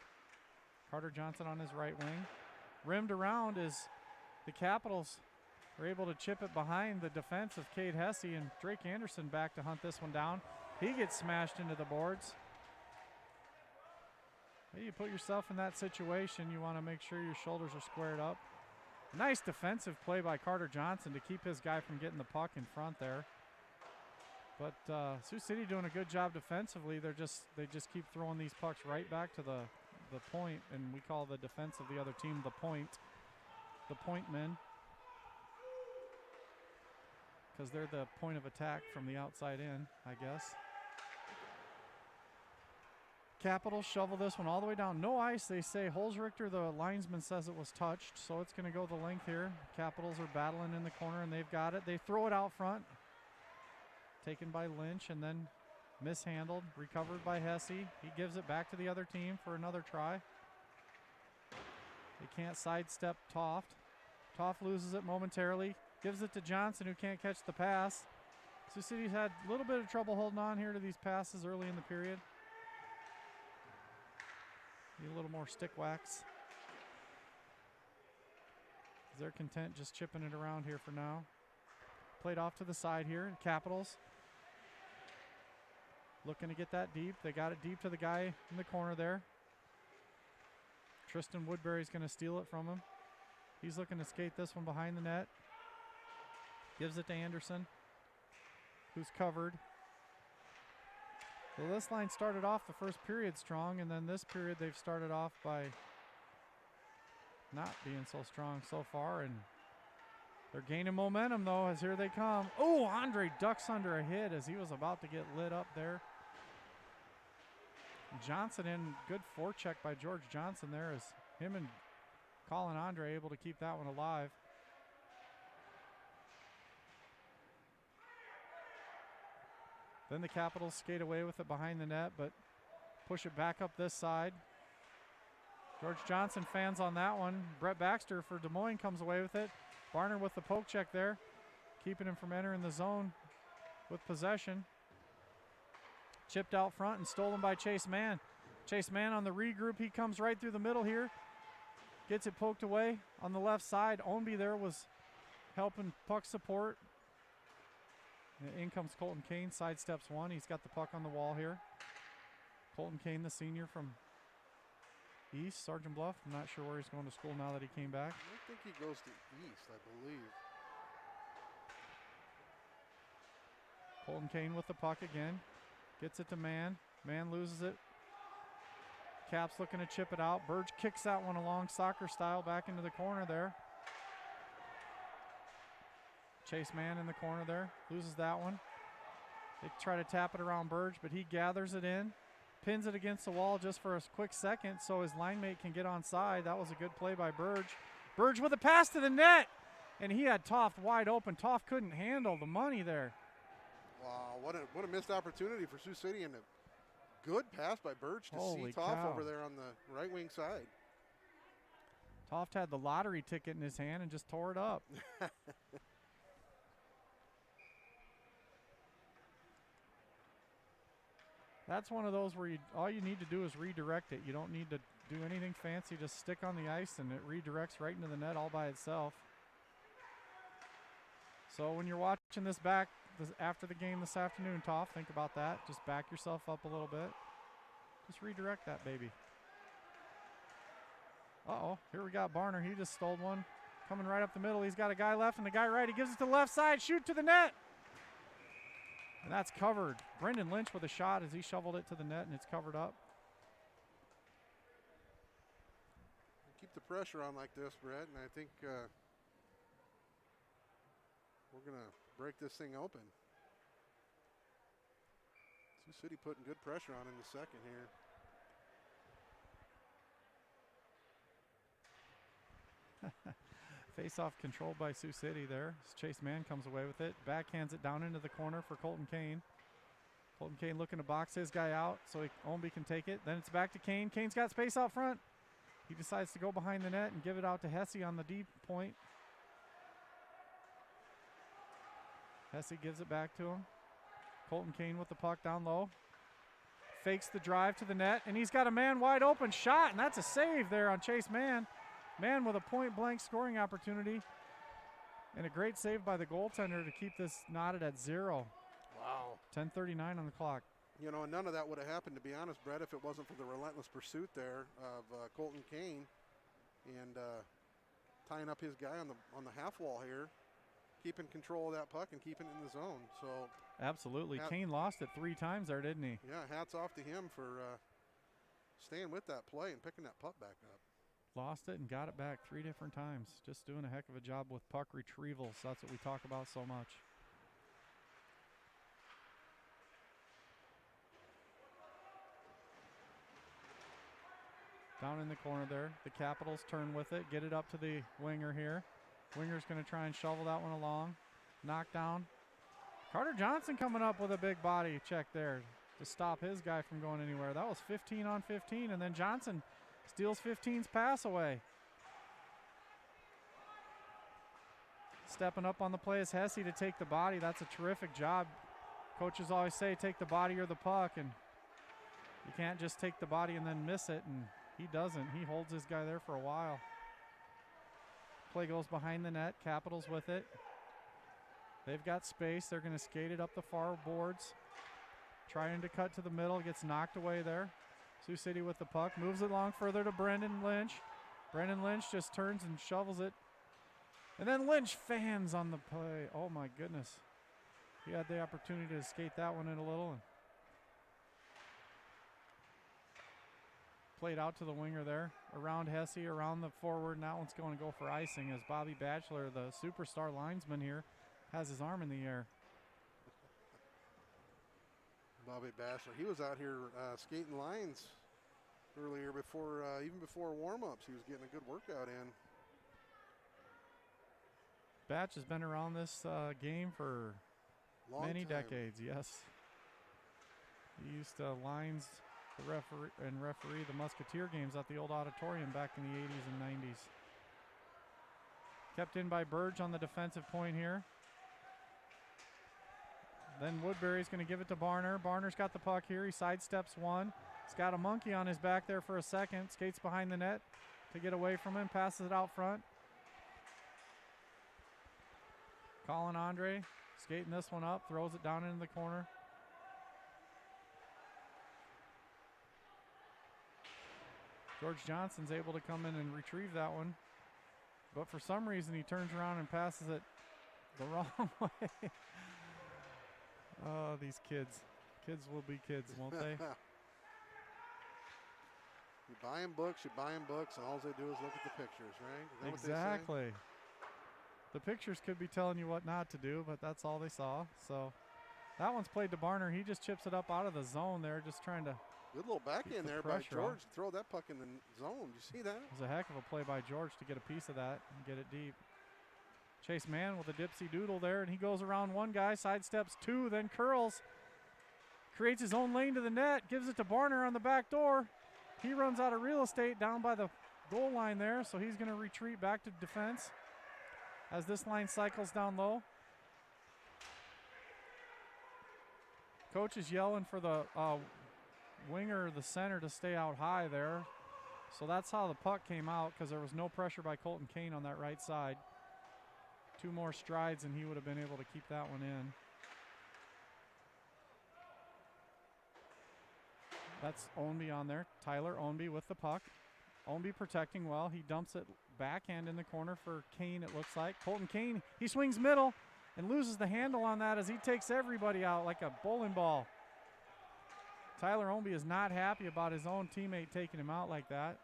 Carter Johnson on his right wing. Rimmed around as the Capitals are able to chip it behind the defense of Cade Hesse, and Drake Anderson back to hunt this one down. He gets smashed into the boards. Hey, you put yourself in that situation, you want to make sure your shoulders are squared up. Nice defensive play by Carter Johnson to keep his guy from getting the puck in front there. But Sioux City doing a good job defensively. They just keep throwing these pucks right back to the point, and we call the defense of the other team the point men, because they're the point of attack from the outside in, I guess. Capitals shovel this one all the way down. No ice, they say. Holzrichter, the linesman, says it was touched, so it's going to go the length here. Capitals are battling in the corner, and they've got it. They throw it out front. Taken by Lynch, and then mishandled. Recovered by Hesse. He gives it back to the other team for another try. They can't sidestep Toft. Toft loses it momentarily. Gives it to Johnson, who can't catch the pass. Sioux City's had a little bit of trouble holding on here to these passes early in the period. Need a little more stick wax. They're content just chipping it around here for now. Played off to the side here. Capitals looking to get that deep. They got it deep to the guy in the corner there. Tristan Woodbury's going to steal it from him. He's looking to skate this one behind the net. Gives it to Anderson, who's covered. So this line started off the first period strong, and then this period they've started off by not being so strong so far, and they're gaining momentum though as here they come. Oh, Andre ducks under a hit as he was about to get lit up there. Johnson in, good forecheck by George Johnson there as him and Colin Andre able to keep that one alive. Then the Capitals skate away with it behind the net, but push it back up this side. George Johnson fans on that one. Brett Baxter for Des Moines comes away with it. Barner with the poke check there, keeping him from entering the zone with possession. Chipped out front and stolen by Chase Mann. Chase Mann on the regroup. He comes right through the middle here. Gets it poked away on the left side. Ownby there was helping puck support. In comes Colton Kane, sidesteps one. He's got the puck on the wall here. Colton Kane, the senior from East, Sergeant Bluff. I'm not sure where he's going to school now that he came back. I think he goes to East, I believe. Colton Kane with the puck again. Gets it to Mann. Mann loses it. Cap's looking to chip it out. Burge kicks that one along soccer style back into the corner there. Chase Mann in the corner there, loses that one. They try to tap it around Burge, but he gathers it in, pins it against the wall just for a quick second so his line mate can get onside. That was a good play by Burge. Burge with a pass to the net, and he had Toft wide open. Toft couldn't handle the money there. Wow, what a missed opportunity for Sioux City, and a good pass by Burge to see Toft over there on the right wing side. Toft had the lottery ticket in his hand and just tore it up. That's one of those where all you need to do is redirect it. You don't need to do anything fancy. Just stick on the ice and it redirects right into the net all by itself. So when you're watching this back after the game this afternoon, Toff, think about that. Just back yourself up a little bit. Just redirect that baby. Uh-oh, here we got Barner. He just stole one. Coming right up the middle. He's got a guy left and the guy right. He gives it to the left side. Shoot to the net. And that's covered. Brendan Lynch with a shot as he shoveled it to the net, and it's covered up. Keep the pressure on like this, Brett, and I think we're going to break this thing open. Sioux City putting good pressure on in the second here. Face-off controlled by Sioux City there. Chase Mann comes away with it. Backhands it down into the corner for Colton Kane. Colton Kane looking to box his guy out so Ownby can take it. Then it's back to Kane. Kane's got space out front. He decides to go behind the net and give it out to Hesse on the deep point. Hesse gives it back to him. Colton Kane with the puck down low. Fakes the drive to the net, and he's got a man wide open shot, and that's a save there on Chase Mann. Mann with a point-blank scoring opportunity, and a great save by the goaltender to keep this knotted at 0. Wow. 10:39 on the clock. You know, and none of that would have happened, to be honest, Brett, if it wasn't for the relentless pursuit there of Colton Kane and tying up his guy on the half wall here, keeping control of that puck and keeping it in the zone. So absolutely, Kane lost it 3 times there, didn't he? Yeah, hats off to him for staying with that play and picking that puck back up. Lost it and got it back 3 different times. Just doing a heck of a job with puck retrievals. That's what we talk about so much. Down in the corner there, the Capitals turn with it, get it up to the winger here. Winger's going to try and shovel that one along. Knockdown. Carter Johnson coming up with a big body check there to stop his guy from going anywhere. That was 15 on 15, and then Johnson steals 15's pass away. Stepping up on the play is Hesse to take the body. That's a terrific job. Coaches always say take the body or the puck, and you can't just take the body and then miss it, and he doesn't. He holds his guy there for a while. Play goes behind the net. Capitals with it. They've got space. They're going to skate it up the far boards. Trying to cut to the middle. Gets knocked away there. Sioux City with the puck. Moves it along further to Brendan Lynch. Brendan Lynch just turns and shovels it. And then Lynch fans on the play. Oh, my goodness. He had the opportunity to skate that one in a little. And played out to the winger there. Around Hesse, around the forward. And that one's going to go for icing as Bobby Batchelor, the superstar linesman here, has his arm in the air. Bobby Batchelor, he was out here skating lines earlier before, even before warm-ups. He was getting a good workout in. Batch has been around this game for many decades, yes. He used to lines the referee the Musketeer games at the old auditorium back in the 80s and 90s. Kept in by Burge on the defensive point here. Then Woodbury's going to give it to Barner. Barner's got the puck here. He sidesteps one. He's got a monkey on his back there for a second. Skates behind the net to get away from him. Passes it out front. Colin Andre skating this one up. Throws it down into the corner. George Johnson's able to come in and retrieve that one. But for some reason, he turns around and passes it the wrong way. Oh, these kids. Kids will be kids, won't they? You buy them books, and all they do is look at the pictures, right? Is that exactly. what they say? The pictures could be telling you what not to do, but that's all they saw. So that one's played to Barner. He just chips it up out of the zone there, just trying to. Good little back in there by George to throw that puck in the zone. Did you see that? It was a heck of a play by George to get a piece of that and get it deep. Chase Mann with a dipsy doodle there, and he goes around one guy, sidesteps two, then curls. Creates his own lane to the net, gives it to Barner on the back door. He runs out of real estate down by the goal line there, so he's going to retreat back to defense as this line cycles down low. Coach is yelling for the winger, the center, to stay out high there. So that's how the puck came out, because there was no pressure by Colton Kane on that right side. 2 more strides and he would have been able to keep that one in. That's Ownby on there. Tyler Ownby with the puck. Ownby protecting well. He dumps it backhand in the corner for Kane, it looks like. Colton Kane, he swings middle and loses the handle on that as he takes everybody out like a bowling ball. Tyler Ownby is not happy about his own teammate taking him out like that.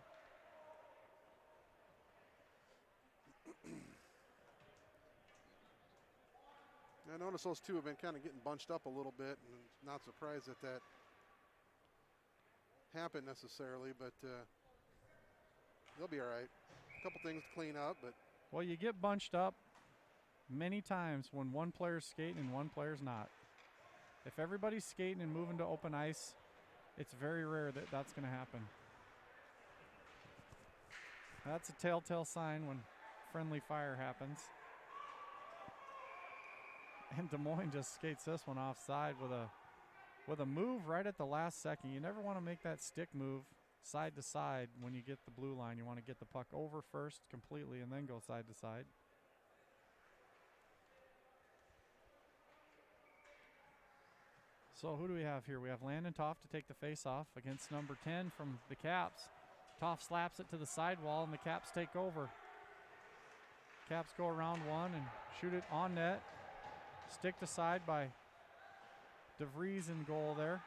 I noticed those two have been kind of getting bunched up a little bit, and not surprised that that happened necessarily, but they'll be all right. A couple things to clean up, but. Well, you get bunched up many times when one player's skating and one player's not. If everybody's skating and moving to open ice, it's very rare that that's going to happen. That's a telltale sign when friendly fire happens. And Des Moines just skates this one offside with a move right at the last second. You never want to make that stick move side to side when you get the blue line. You want to get the puck over first completely and then go side to side. So who do we have here? We have Landon Toff to take the face-off against number 10 from the Caps. Toff slaps it to the sidewall, and the Caps take over. Caps go around one and shoot it on net. Sticked aside by DeVries in goal there.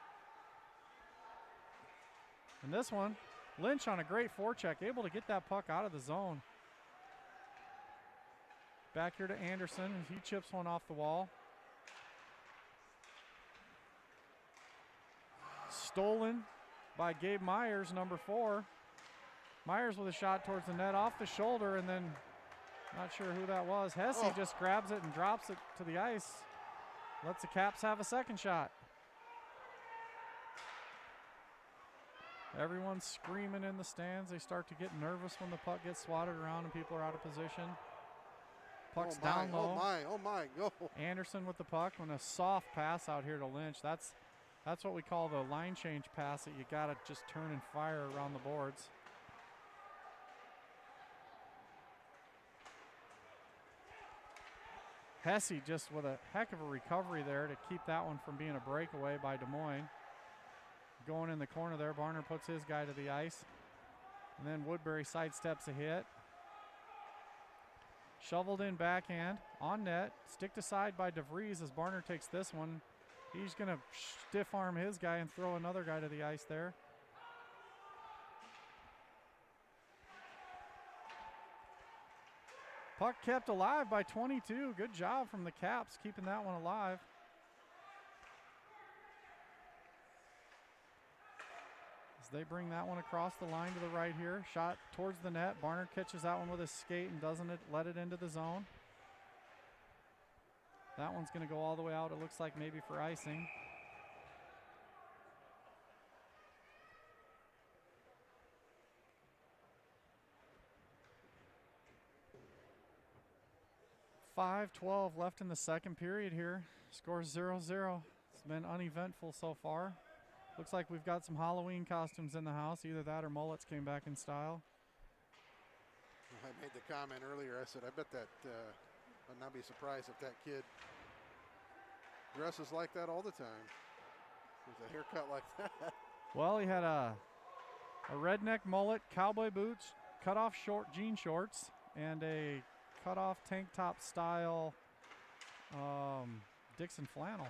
And this one, Lynch on a great forecheck, able to get that puck out of the zone. Back here to Anderson, and he chips one off the wall. Stolen by Gabe Myers, number 4. Myers with a shot towards the net off the shoulder, and then not sure who that was. Hesse just grabs it and drops it to the ice. Lets the Caps have a second shot. Everyone's screaming in the stands. They start to get nervous when the puck gets swatted around and people are out of position. Puck's down low. Oh my, go. Anderson with the puck and a soft pass out here to Lynch. That's what we call the line change pass that you gotta just turn and fire around the boards. Hesse just with a heck of a recovery there to keep that one from being a breakaway by Des Moines. Going in the corner there, Barner puts his guy to the ice. And then Woodbury sidesteps a hit. Shoveled in backhand on net. Sticked aside by DeVries as Barner takes this one. He's going to stiff arm his guy and throw another guy to the ice there. Puck kept alive by 22. Good job from the Caps keeping that one alive. As they bring that one across the line to the right here. Shot towards the net. Barner catches that one with his skate and doesn't let it into the zone. That one's going to go all the way out, it looks like, maybe for icing. .5:12 left in the second period here. Score 0-0. It's been uneventful so far. Looks like we've got some Halloween costumes in the house. Either that or mullets came back in style. I made the comment earlier. I said, I bet that I'd not be surprised if that kid dresses like that all the time. There's a haircut like that. Well, he had a redneck mullet, cowboy boots, cut-off jean shorts, and a cut-off tank top style Dixon flannel.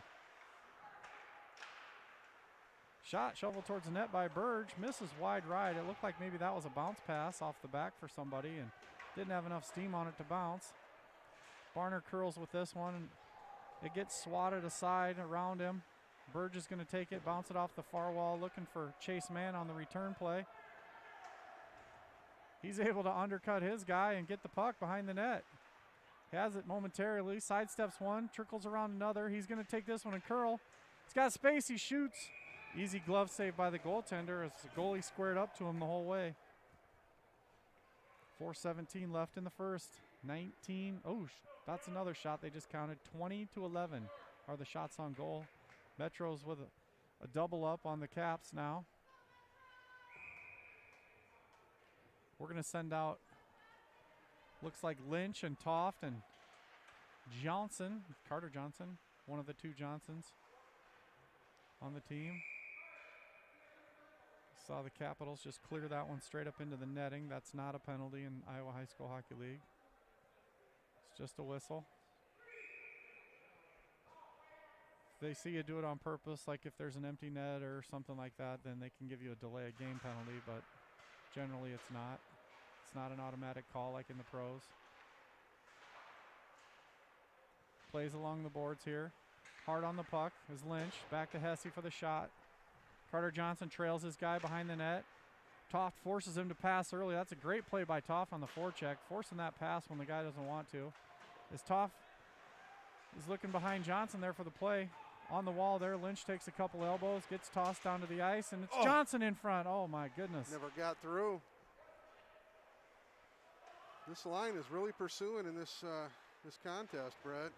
Shot shoveled towards the net by Burge, misses wide right. It looked like maybe that was a bounce pass off the back for somebody and didn't have enough steam on it to bounce. Barner curls with this one, and it gets swatted aside around him. Burge is going to take it, bounce it off the far wall, looking for Chase Mann on the return play. He's able to undercut his guy and get the puck behind the net. He has it momentarily, sidesteps one, trickles around another. He's going to take this one and curl. He's got space, he shoots. Easy glove save by the goaltender as the goalie squared up to him the whole way. 4:17 left in the first. 19, that's another shot they just counted. 20-11 are the shots on goal. Metro's with a double up on the Caps now. We're going to send out, looks like Lynch and Toft and Johnson, Carter Johnson, one of the two Johnsons on the team. Saw the Capitals just clear that one straight up into the netting. That's not a penalty in Iowa High School Hockey League. It's just a whistle. If they see you do it on purpose, like if there's an empty net or something like that, then they can give you a delay of game penalty, but generally it's not. It's not an automatic call like in the pros. Plays along the boards here. Hard on the puck is Lynch. Back to Hesse for the shot. Carter Johnson trails his guy behind the net. Toft forces him to pass early. That's a great play by Toft on the forecheck, forcing that pass when the guy doesn't want to. As Toft is looking behind Johnson there for the play. On the wall there, Lynch takes a couple elbows, gets tossed down to the ice, and it's Johnson in front. Oh, my goodness. Never got through. This line is really pursuing in this contest, Brett.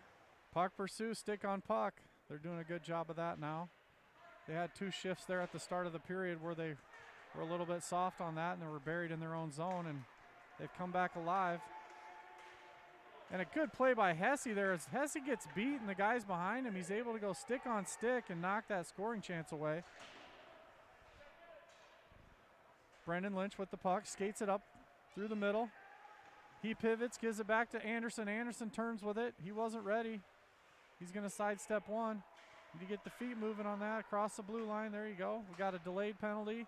Puck pursue, stick on puck. They're doing a good job of that now. They had two shifts there at the start of the period where they were a little bit soft on that and they were buried in their own zone, and they've come back alive. And a good play by Hesse there as Hesse gets beat and the guys behind him. He's able to go stick on stick and knock that scoring chance away. Brendan Lynch with the puck, skates it up through the middle. He pivots, gives it back to Anderson. Anderson turns with it. He wasn't ready. He's going to sidestep one. Need to get the feet moving on that across the blue line. There you go. We got a delayed penalty.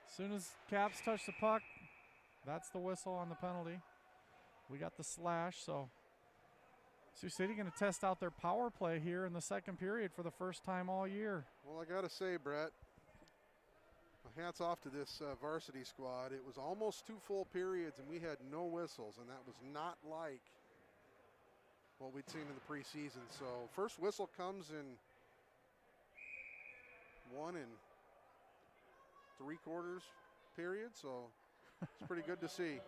As soon as Caps touch the puck, that's the whistle on the penalty. We got the slash, so Sioux City going to test out their power play here in the second period for the first time all year. Well, I got to say, Brett, hats off to this varsity squad. It was almost 2 full periods, and we had no whistles, and that was not like what we'd seen in the preseason. So first whistle comes in 1 3/4 period, so it's pretty good to see.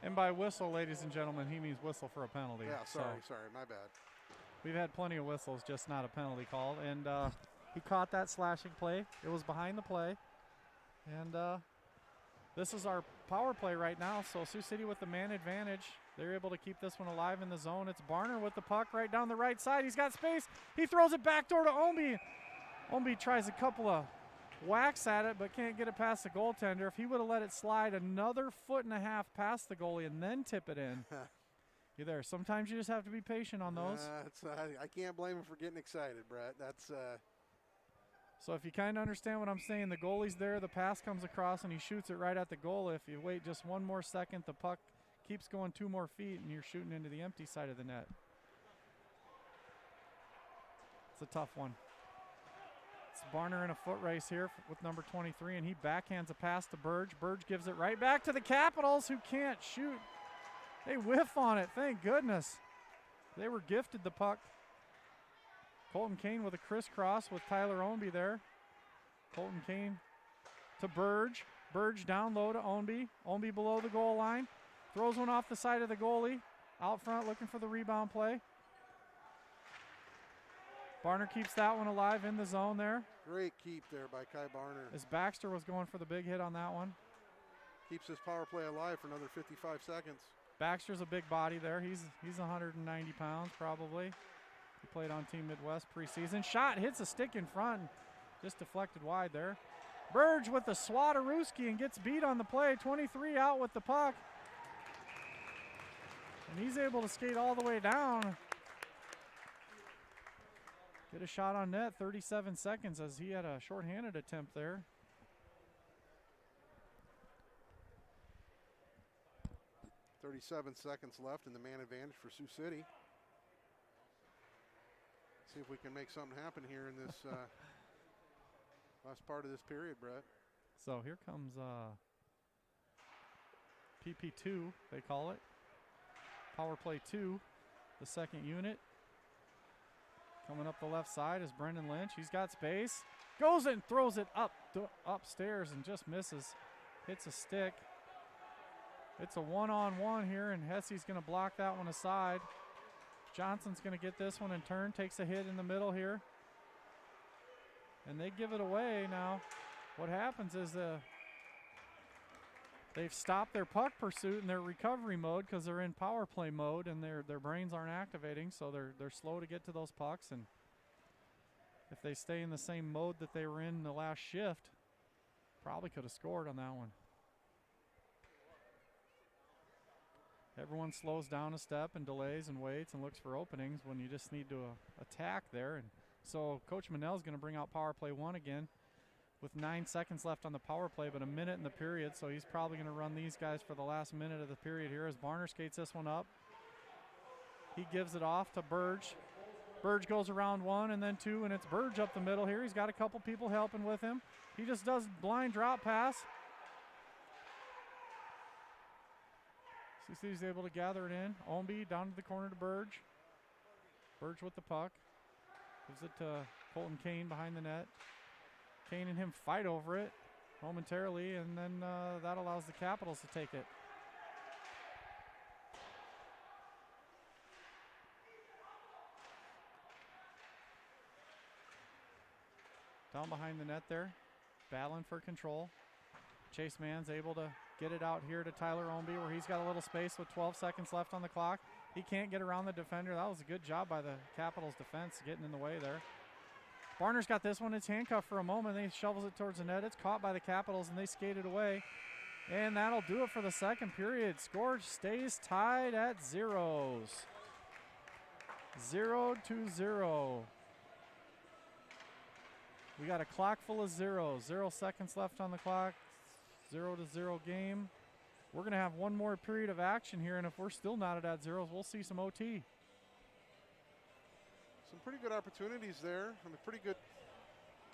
And by whistle, ladies and gentlemen, he means whistle for a penalty. Yeah, sorry, my bad. We've had plenty of whistles, just not a penalty called. And he caught that slashing play. It was behind the play. And this is our power play right now. So Sioux City with the man advantage. They're able to keep this one alive in the zone. It's Barner with the puck right down the right side. He's got space. He throws it back door to Omby. Omby tries a couple of whacks at it, but can't get it past the goaltender. If he would have let it slide another 1.5 feet past the goalie and then tip it in, you're there. Sometimes you just have to be patient on those. I can't blame him for getting excited, Brett. That's So if you kind of understand what I'm saying, the goalie's there, the pass comes across, and he shoots it right at the goal. If you wait just one more second, the puck keeps going 2 more feet, and you're shooting into the empty side of the net. It's a tough one. It's Barner in a foot race here with number 23, and he backhands a pass to Burge. Burge gives it right back to the Capitals, who can't shoot. They whiff on it, thank goodness. They were gifted the puck. Colton Kane with a crisscross with Tyler Ownby there. Colton Kane to Burge. Burge down low to Ownby. Ownby below the goal line. Throws one off the side of the goalie. Out front looking for the rebound play. Barner keeps that one alive in the zone there. great keep there by Kai Barner. As Baxter was going for the big hit on that one. Keeps his power play alive for another 55 seconds. Baxter's a big body there. He's 190 pounds probably. He played on Team Midwest preseason. Shot hits a stick in front. Just deflected wide there. Burge with the Swadarewski and gets beat on the play. 23 out with the puck. And he's able to skate all the way down. Get a shot on net, 37 seconds as he had a shorthanded attempt there. .37 left in the man advantage for Sioux City. See if we can make something happen here in this last part of this period, Brett. So here comes PP2, they call it. Power play 2, the second unit. Coming up the left side is Brendan Lynch. He's got space. Goes and throws it upstairs and just misses. Hits a stick. It's a one-on-one here, and Hesse's going to block that one aside. Johnson's going to get this one in turn. Takes a hit in the middle here. And they give it away now. What happens is they've stopped their puck pursuit in their recovery mode because they're in power play mode and their brains aren't activating, so they're slow to get to those pucks. And if they stay in the same mode that they were in the last shift, probably could have scored on that one. Everyone slows down a step and delays and waits and looks for openings when you just need to attack there. And so Coach Manel's going to bring out power play 1 again with 9 seconds left on the power play, but a minute in the period, so he's probably going to run these guys for the last minute of the period here as Barner skates this one up. He gives it off to Burge. Burge goes around 1 and then 2, and it's Burge up the middle here. He's got a couple people helping with him. He just does blind drop pass. CC's able to gather it in. Ownby down to the corner to Burge. Burge with the puck. Gives it to Colton Kane behind the net. Kane and him fight over it momentarily, and then that allows the Capitals to take it. Down behind the net there, battling for control. Chase Mann's able to get it out here to Tyler Ownby where he's got a little space with 12 seconds left on the clock. He can't get around the defender. That was a good job by the Capitals defense getting in the way there. Barner's got this one. It's handcuffed for a moment. He shovels it towards the net. It's caught by the Capitals, and they skate it away. And that'll do it for the second period. Score stays tied at zeros. 0-0. We got a clock full of zeros. 0 seconds left on the clock. 0-0 game. We're going to have one more period of action here, and if we're still knotted at zeros, we'll see some OT. Some pretty good opportunities there. I mean, pretty good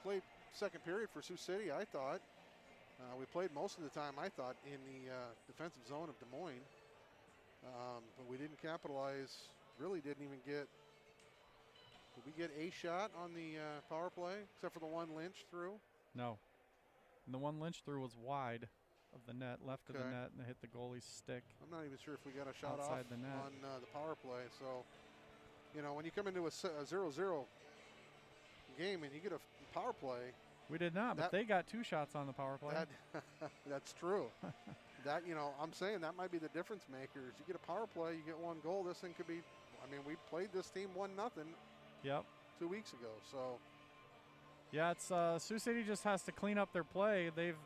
play second period for Sioux City, I thought. We played most of the time, I thought, in the defensive zone of Des Moines. But we didn't capitalize. Really didn't even get. Did we get a shot on the power play, except for the one Lynch through? No. And the one Lynch through was wide of the net, left of the net, and it hit the goalie's stick. I'm not even sure if we got a shot outside off the net on the power play. So, you know, when you come into a 0-0 game and you get a power play. We did not, but they got 2 shots on the power play. That's true. That, you know, I'm saying that might be the difference makers. You get a power play, you get 1 goal. This thing could be, I mean, we played this team 1-0. Yep. 2 weeks ago, so. Yeah, it's Sioux City just has to clean up their play. They've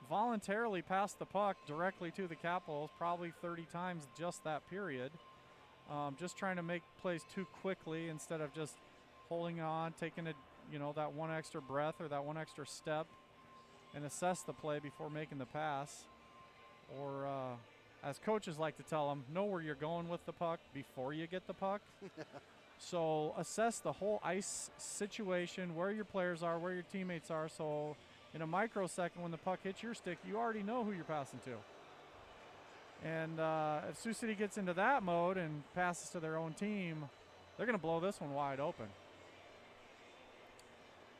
voluntarily passed the puck directly to the Capitals, probably 30 times just that period. Just trying to make plays too quickly instead of just holding on, taking that one extra breath or that one extra step and assess the play before making the pass. Or as coaches like to tell them, know where you're going with the puck before you get the puck. So assess the whole ice situation, where your players are, where your teammates are. So in a microsecond when the puck hits your stick, you already know who you're passing to. And if Sioux City gets into that mode and passes to their own team, they're going to blow this one wide open.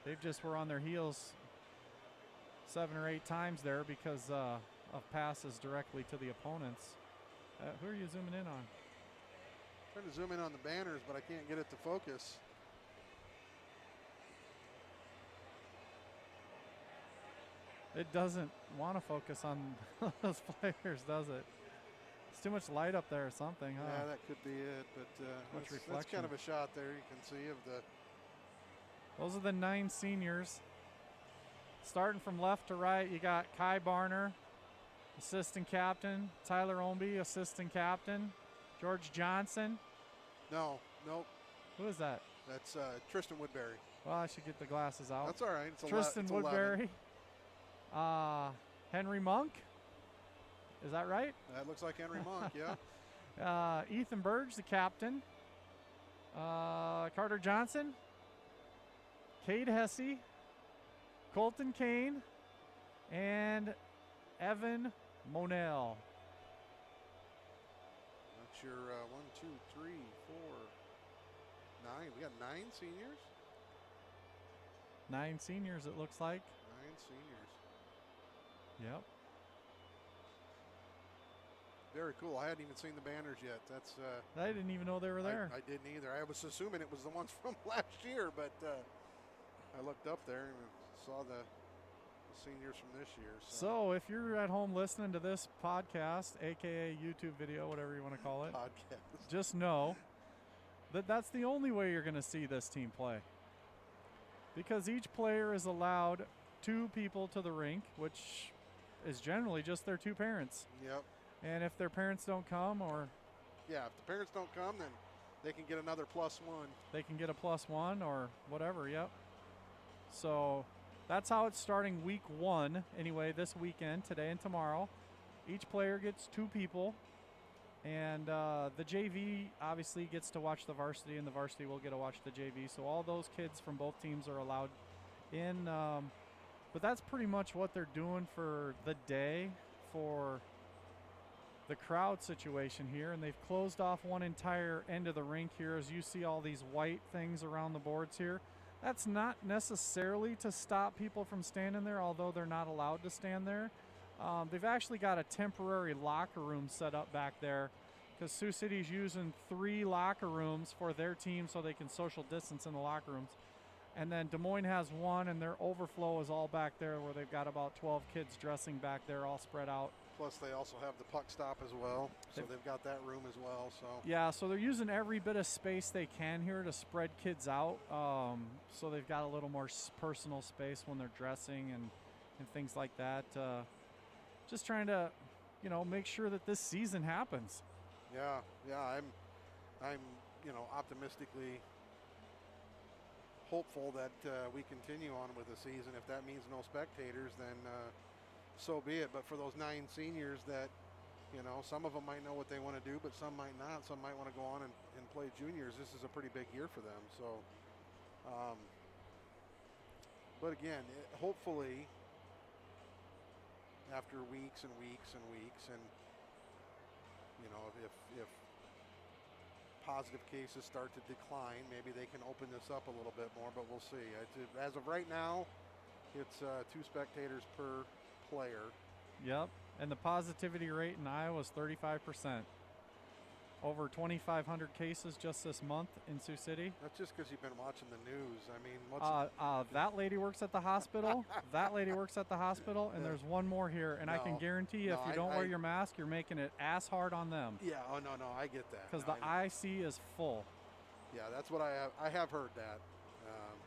They just were on their heels 7 or 8 times there because of passes directly to the opponents. Who are you zooming in on? Trying to zoom in on the banners, but I can't get it to focus. It doesn't want to focus on those players, does it? It's too much light up there or something, huh? Yeah, that could be it, but that's kind of a shot there you can see of the. Those are the 9 seniors. Starting from left to right, you got Kai Barner, assistant captain. Tyler Ownby, assistant captain. George Johnson. Nope. Who is that? That's Tristan Woodbury. Well, I should get the glasses out. That's all right. It's Tristan Woodbury. Henry Monk. Is that right? That looks like Henry Monk, yeah. Ethan Burge, the captain. Carter Johnson. Cade Hesse. Colton Kane. And Evan Monell. That's your 1, 2, 3, 4, 9. We got 9 seniors? 9 seniors, it looks like. 9 seniors. Yep. Very cool. I hadn't even seen the banners yet. That's. I didn't even know they were there. I didn't either. I was assuming it was the ones from last year, but I looked up there and saw the seniors from this year. So if you're at home listening to this podcast, aka YouTube video, whatever you want to call it, podcast, just know that that's the only way you're going to see this team play. Because each player is allowed 2 people to the rink, which is generally just their 2 parents. Yep. And if their parents don't come, or if the parents don't come, then they can get another +1. They can get a +1 or whatever. Yep. So that's how it's starting week 1 anyway, this weekend, today and tomorrow. Each player gets 2 people. And the JV obviously gets to watch the varsity, and the varsity will get to watch the JV. So all those kids from both teams are allowed in. But that's pretty much what they're doing for the day for the crowd situation here. And they've closed off one entire end of the rink here. As you see all these white things around the boards here. That's not necessarily to stop people from standing there, although they're not allowed to stand there. They've actually got a temporary locker room set up back there because Sioux City's using 3 locker rooms for their team so they can social distance in the locker rooms. And then Des Moines has one, and their overflow is all back there where they've got about 12 kids dressing back there all spread out. Plus, they also have the puck stop as well, so they've got that room as well. So yeah, so they're using every bit of space they can here to spread kids out. So they've got a little more personal space when they're dressing and things like that. Just trying to, make sure that this season happens. Yeah, I'm optimistically hopeful that we continue on with the season. If that means no spectators, then so be it. But for those 9 seniors that, some of them might know what they want to do, but some might not. Some might want to go on and play juniors. This is a pretty big year for them. So, but again, hopefully after weeks and weeks and weeks, and if positive cases start to decline, maybe they can open this up a little bit more, but we'll see. As of right now, it's 2 spectators per player. Yep, and the positivity rate in Iowa is 35%. Over 2,500 cases just this month in Sioux City. That's just because you've been watching the news. I mean, that lady works at the hospital. That lady works at the hospital, and there's one more here. And I can guarantee you, if you don't wear your mask, you're making it ass hard on them. Yeah, no, I get that. Because the IC is full. Yeah, that's what I have heard that.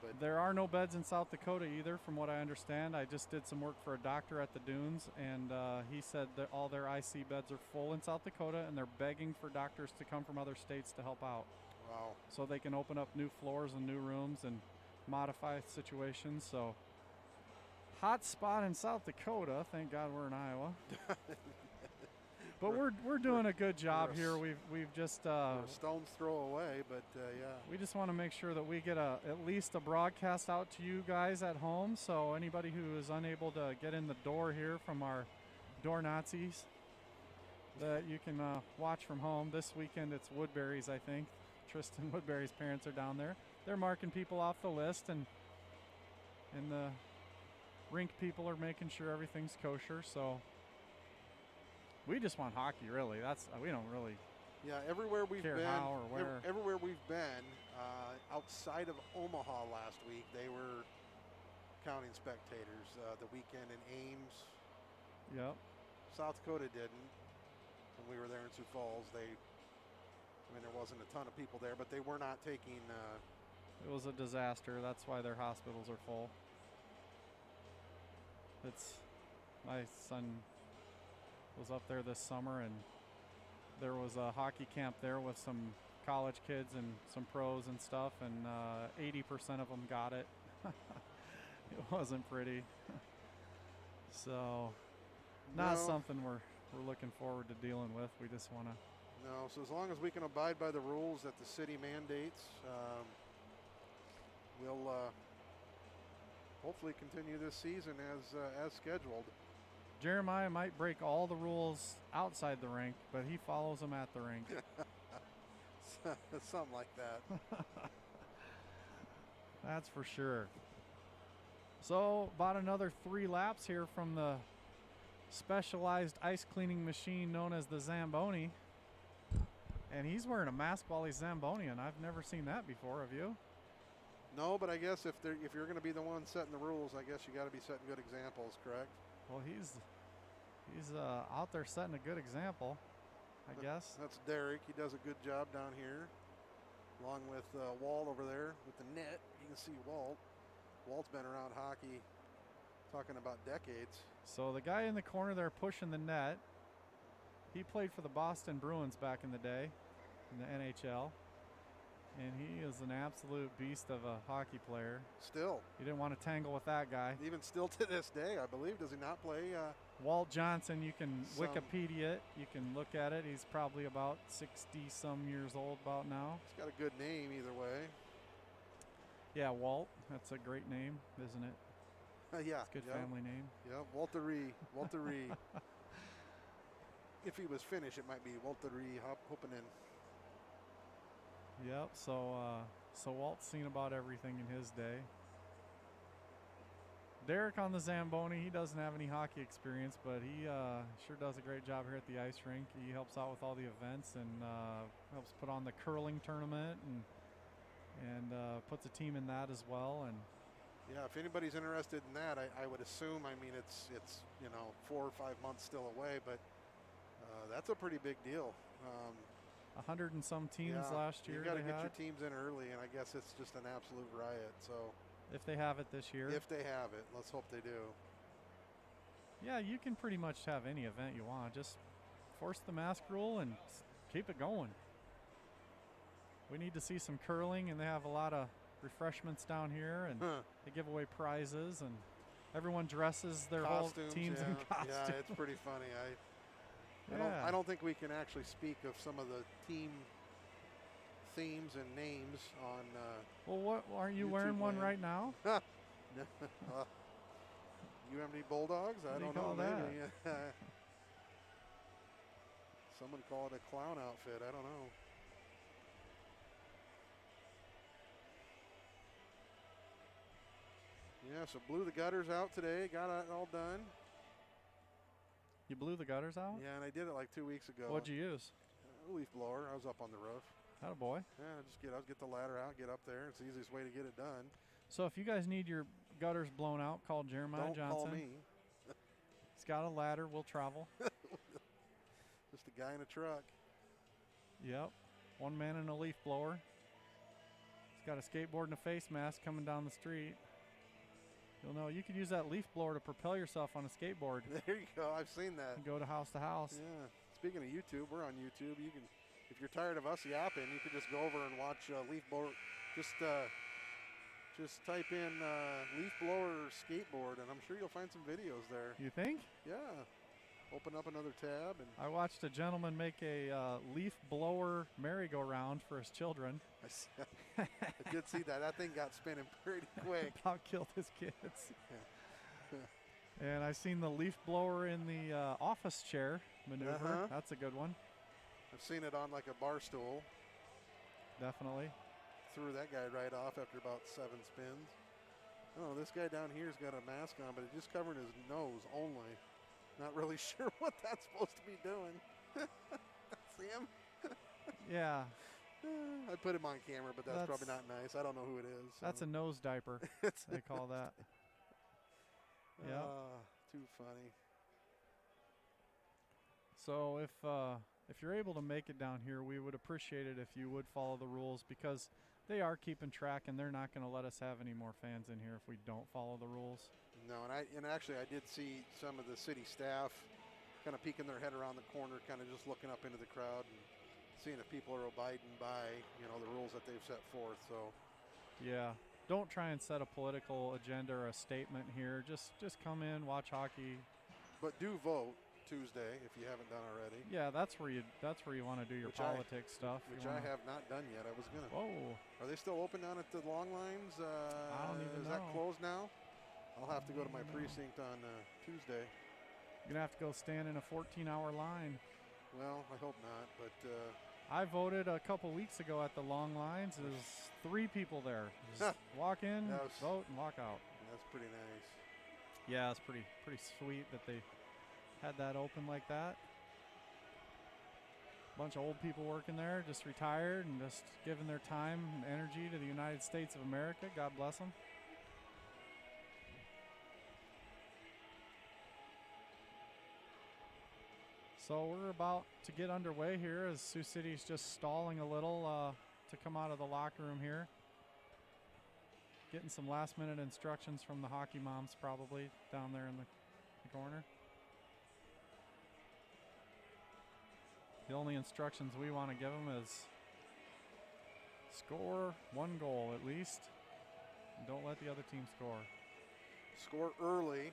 But there are no beds in South Dakota either, from what I understand. I just did some work for a doctor at the Dunes, and he said that all their IC beds are full in South Dakota, and they're begging for doctors to come from other states to help out. Wow. So they can open up new floors and new rooms and modify situations. So hot spot in South Dakota. Thank God we're in Iowa. But we're doing a good job here. We've just we're a stone's throw away, but yeah. We just want to make sure that we get at least a broadcast out to you guys at home. So anybody who is unable to get in the door here from our door Nazis, that you can watch from home. This weekend it's Woodbury's, I think. Tristan Woodbury's parents are down there. They're marking people off the list, and the rink people are making sure everything's kosher. So we just want hockey, really. We don't really. Yeah, everywhere we've care been, how or where. Everywhere we've been, outside of Omaha last week, they were counting spectators. The weekend in Ames. Yep. South Dakota didn't. When we were there in Sioux Falls, there wasn't a ton of people there, but they were not taking. It was a disaster. That's why their hospitals are full. My son was up there this summer, and there was a hockey camp there with some college kids and some pros and stuff, and 80% of them got it. It wasn't pretty. So not something we're looking forward to dealing with. We just want to. No, so as long as we can abide by the rules that the city mandates, we'll hopefully continue this season as scheduled. Jeremiah might break all the rules outside the rink, but he follows them at the rink. Something like that. That's for sure. So about another 3 laps here from the specialized ice cleaning machine known as the Zamboni. And he's wearing a mask while he's Zambonian. I've never seen that before, have you? No, but I guess if you're going to be the one setting the rules, I guess you got to be setting good examples, correct? Well, he's out there setting a good example, I guess. That's Derek. He does a good job down here, along with Walt over there with the net. You can see Walt. Walt's been around hockey, talking about decades. So the guy in the corner there pushing the net, he played for the Boston Bruins back in the day in the NHL. And he is an absolute beast of a hockey player. Still. You didn't want to tangle with that guy. Even still to this day, I believe. Does he not play? Walt Johnson, you can Wikipedia it. You can look at it. He's probably about 60-some years old about now. He's got a good name either way. Yeah, Walt. That's a great name, isn't it? Yeah. It's a good family name. Yeah, Walter Ree. If he was Finnish, it might be Walter Ree Hoppanen. Yep, so Walt's seen about everything in his day. Derek on the Zamboni, he doesn't have any hockey experience, but he sure does a great job here at the ice rink. He helps out with all the events and helps put on the curling tournament and and puts a team in that as well. And yeah, if anybody's interested in that, I would assume. I mean, it's 4 or 5 months still away, but that's a pretty big deal. 100 and some teams last year. You got to get your teams in early, and I guess it's just an absolute riot. So if they have it this year, if they have it, let's hope they do. Yeah, you can pretty much have any event you want. Just force the mask rule and keep it going. We need to see some curling, and they have a lot of refreshments down here, and they give away prizes, and everyone dresses their whole teams in costumes. Yeah, it's pretty funny. I don't think we can actually speak of some of the team themes and names on. Well, what aren't you YouTube wearing one right now? UMD Bulldogs? I don't know. That? Maybe. Someone call it a clown outfit. I don't know. Yeah, so blew the gutters out today. Got it all done. You blew the gutters out? Yeah, and I did it like 2 weeks ago. What'd you use? A leaf blower. I was up on the roof. Attaboy. Yeah, I'll get the ladder out, get up there. It's the easiest way to get it done. So if you guys need your gutters blown out, call Jeremiah Johnson. Don't call me. He's got a ladder. We'll travel. Just a guy in a truck. Yep. One man in a leaf blower. He's got a skateboard and a face mask coming down the street. You'll know you could use that leaf blower to propel yourself on a skateboard. There you go. I've seen that. And go to house to house. Yeah. Speaking of YouTube, we're on YouTube. You can, if you're tired of us yapping, you could just go over and watch leaf blower. Just type in leaf blower skateboard, and I'm sure you'll find some videos there. You think? Yeah. Open up another tab. And I watched a gentleman make a leaf blower merry-go-round for his children. I did see that. That thing got spinning pretty quick. About killed his kids. And I seen the leaf blower in the office chair maneuver. That's a good one. I've seen it on like a bar stool. Definitely. Threw that guy right off after about 7 spins. Oh, this guy down here's got a mask on, but it's just covering his nose only. Not really sure what that's supposed to be doing. See him? Yeah. I put him on camera, but that's probably not nice. I don't know who it is. So. That's a nose diaper. They call that. Yeah. Too funny. So if you're able to make it down here, we would appreciate it if you would follow the rules, because they are keeping track, and they're not going to let us have any more fans in here if we don't follow the rules. No, and actually I did see some of the city staff kind of peeking their head around the corner, kind of just looking up into the crowd and seeing if people are abiding by, the rules that they've set forth. So, yeah, don't try and set a political agenda or a statement here. Just come in, watch hockey. But do vote Tuesday if you haven't done already. Yeah, that's where you want to do your politics stuff. Which I have not done yet. I was gonna. Whoa. Are they still open down at the long lines? I don't even know. Is that closed now? I'll have to go to my precinct on Tuesday. You're gonna have to go stand in a 14-hour line. Well, I hope not, but. I voted a couple weeks ago at the long lines. There's 3 people there. Just walk in, vote, and walk out. That's pretty nice. Yeah, it's pretty sweet that they had that open like that. Bunch of old people working there, just retired and just giving their time and energy to the United States of America. God bless them. So we're about to get underway here as Sioux City's just stalling a little to come out of the locker room here. Getting some last-minute instructions from the hockey moms probably down there in the corner. The only instructions we want to give them is score 1 goal at least. And don't let the other team score. Score early.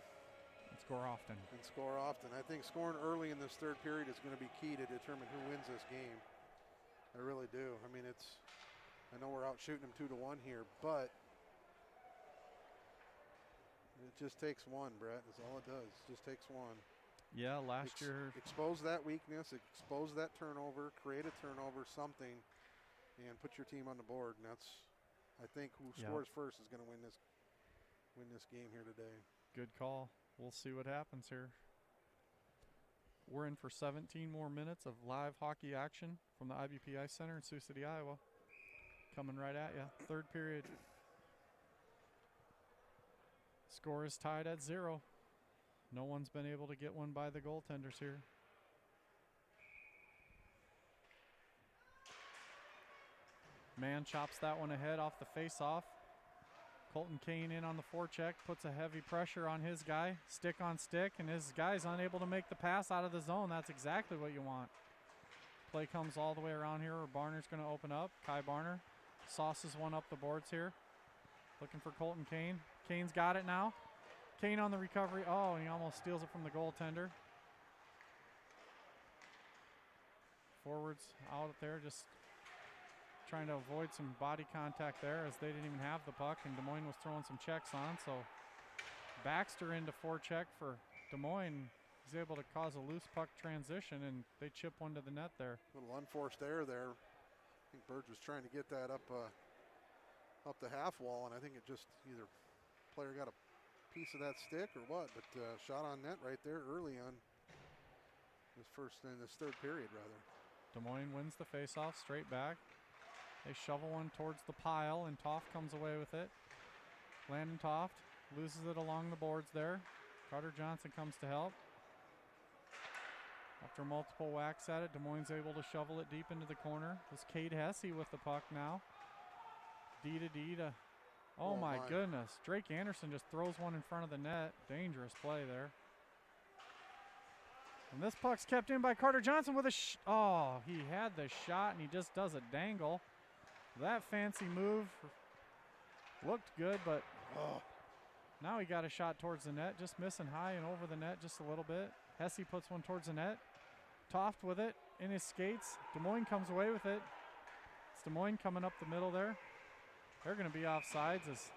And score often. And score often. I think scoring early in this third period is going to be key to determine who wins this game. I really do. I mean, I know we're out shooting them 2-1 here, but it just takes one, Brett. That's all it does. It just takes one. Yeah, last year. Expose that weakness, expose that turnover, create a turnover, something, and put your team on the board. And that's, I think, who scores first is going to win this game here today. Good call. We'll see what happens here. We're in for 17 more minutes of live hockey action from the IBP Ice Center in Sioux City, Iowa. Coming right at you. Third period. Score is tied at 0. No one's been able to get one by the goaltenders here. Mann chops that one ahead off the face-off. Colton Kane in on the forecheck, puts a heavy pressure on his guy. Stick on stick, and his guy's unable to make the pass out of the zone. That's exactly what you want. Play comes all the way around here where Barner's going to open up. Kai Barner sauces one up the boards here. Looking for Colton Kane. Kane's got it now. Kane on the recovery. Oh, and he almost steals it from the goaltender. Forwards out there just trying to avoid some body contact there as they didn't even have the puck, and Des Moines was throwing some checks on. So Baxter into forecheck for Des Moines. He's able to cause a loose puck transition, and they chip one to the net there. Little unforced error there. I think Burge was trying to get that up the half wall, and I think it just either player got a piece of that stick or what, but shot on net right there early on this third period rather. Des Moines wins the faceoff straight back. They shovel one towards the pile, and Toft comes away with it. Landon Toft loses it along the boards there. Carter Johnson comes to help. After multiple whacks at it, Des Moines able to shovel it deep into the corner. It's Cade Hesse with the puck now. D to D to, oh my goodness. Drake Anderson just throws one in front of the net. Dangerous play there. And this puck's kept in by Carter Johnson with a he had the shot and he just does a dangle. That fancy move looked good, but now he got a shot towards the net, just missing high and over the net just a little bit. Hesse puts one towards the net. Toft with it in his skates. Des Moines comes away with it. It's Des Moines coming up the middle there. They're going to be offsides as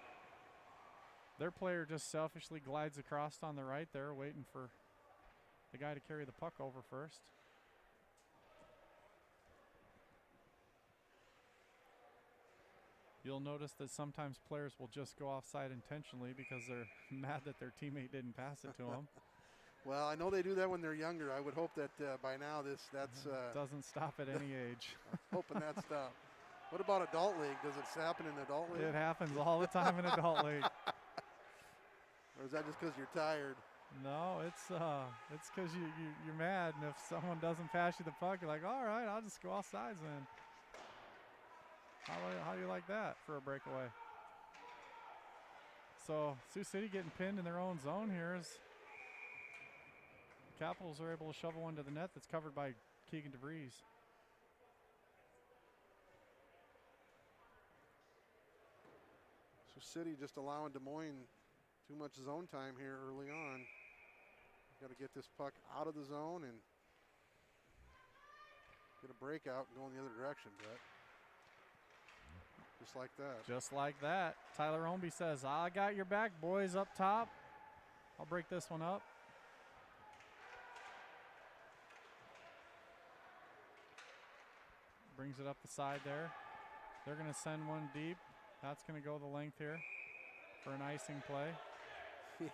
their player just selfishly glides across on the right there, waiting for the guy to carry the puck over first. You'll notice that sometimes players will just go offside intentionally because they're mad that their teammate didn't pass it to them. Well, I know they do that when they're younger. I would hope that by now that's doesn't stop at any age. Hoping that stops. What about adult league? Does it happen in adult league? It happens all the time in adult league. Or is that just because you're tired? No, it's because you're mad, and if someone doesn't pass you the puck, you're like, all right, I'll just go offsides then. How do you like that for a breakaway? So Sioux City getting pinned in their own zone here as Capitals are able to shovel one to the net that's covered by Keegan DeVries. So City just allowing Des Moines too much zone time here early on. Got to get this puck out of the zone and get a breakout and go in the other direction, Brett. Just like that. Just like that. Tyler Ownby says, I got your back, boys, up top. I'll break this one up. Brings it up the side there. They're going to send one deep. That's going to go the length here for an icing play. He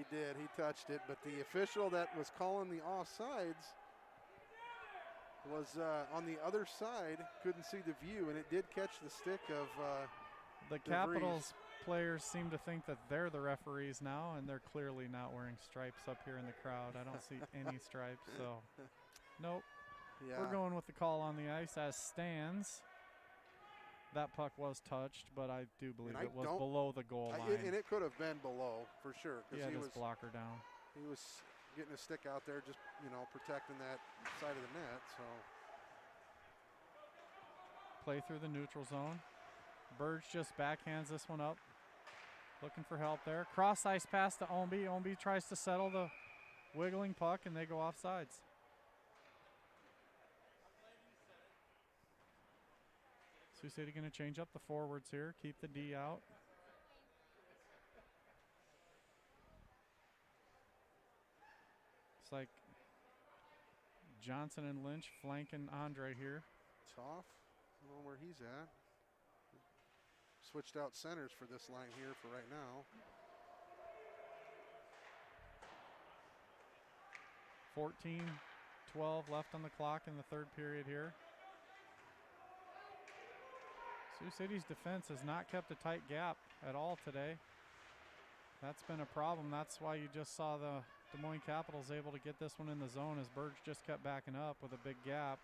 did. He touched it, but the official that was calling the offsides was on the other side, couldn't see the view, and it did catch the stick of the Capitals players seem to think that they're the referees now, and they're clearly not wearing stripes up here in the crowd. I don't see any stripes, so nope. Yeah. We're going with the call on the ice as stands. That puck was touched, but I do believe it was below the goal line. And it could have been below for sure. He had his blocker down. He was getting a stick out there, just protecting that side of the net. So play through the neutral zone. Burge just backhands this one up, looking for help there. Cross ice pass to Ownby. Ownby tries to settle the wiggling puck, and they go offsides. Sioux City going to change up the forwards here, keep the D out. It's like Johnson and Lynch flanking Andre here. Toff, I don't know where he's at. Switched out centers for this line here for right now. 14-12 left on the clock in the third period here. Sioux City's defense has not kept a tight gap at all today. That's been a problem. That's why you just saw the Des Moines Capitals able to get this one in the zone as Burge just kept backing up with a big gap.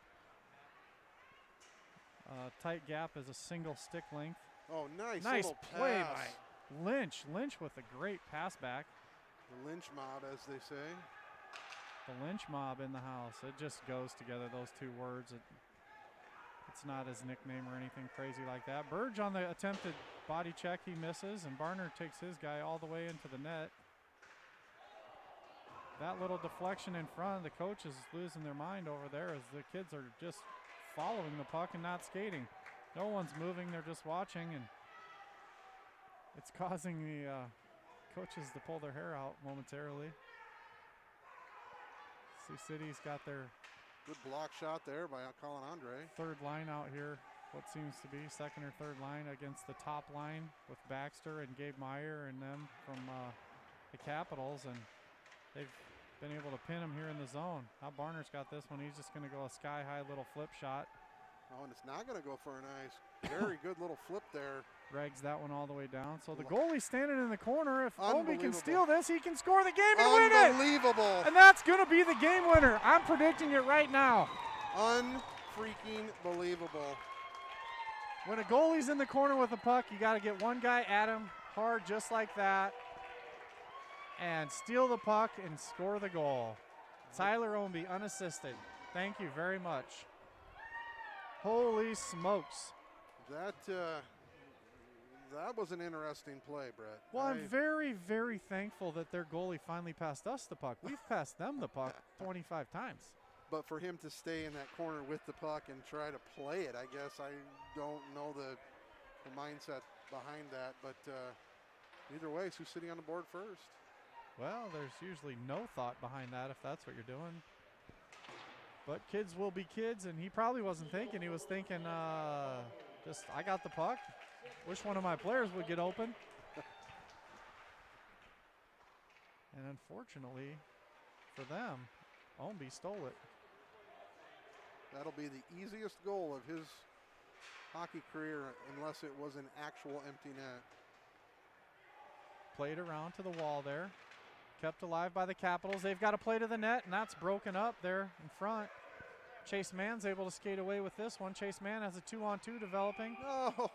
Tight gap is a single stick length. Oh, nice play pass by Lynch. Lynch with a great pass back. The Lynch mob, as they say. The Lynch mob in the house. It just goes together, those two words. It's not his nickname or anything crazy like that. Burge on the attempted body check, he misses, and Barner takes his guy all the way into the net. That little deflection in front, the coach is losing their mind over there as the kids are just following the puck and not skating. No one's moving, they're just watching, and it's causing the coaches to pull their hair out momentarily. Sioux City's got their good block shot there by Colin Andre. Third line out here, what seems to be second or third line against the top line with Baxter and Gabe Meyer and them from the Capitals, and they've been able to pin him here in the zone. Now Barner's got this one. He's just going to go a sky-high little flip shot. Oh, and it's not going to go for a nice, very good little flip there. Drags that one all the way down. So the goalie's standing in the corner. If Obi can steal Unbelievable. this, he can score the game and win it. Unbelievable. And that's going to be the game winner. I'm predicting it right now. Unfreaking believable. When a goalie's in the corner with a puck, you got to get one guy at him hard just like that and steal the puck and score the goal. Tyler Ownby, unassisted. Thank you very much. Holy smokes. That was an interesting play, Brett. Well, I'm very, very thankful that their goalie finally passed us the puck. We've passed them the puck 25 times. But for him to stay in that corner with the puck and try to play it, I guess I don't know the mindset behind that. But either way, Sioux City on the board first. Well, there's usually no thought behind that if that's what you're doing. But kids will be kids, and he probably wasn't thinking. He was thinking, just I got the puck. Wish one of my players would get open. And unfortunately for them, Ownby stole it. That'll be the easiest goal of his hockey career unless it was an actual empty net. Played around to the wall there. Kept alive by the Capitals. They've got a play to the net, and that's broken up there in front. Chase Mann's able to skate away with this one. Chase Mann has a 2-on-2 developing. No,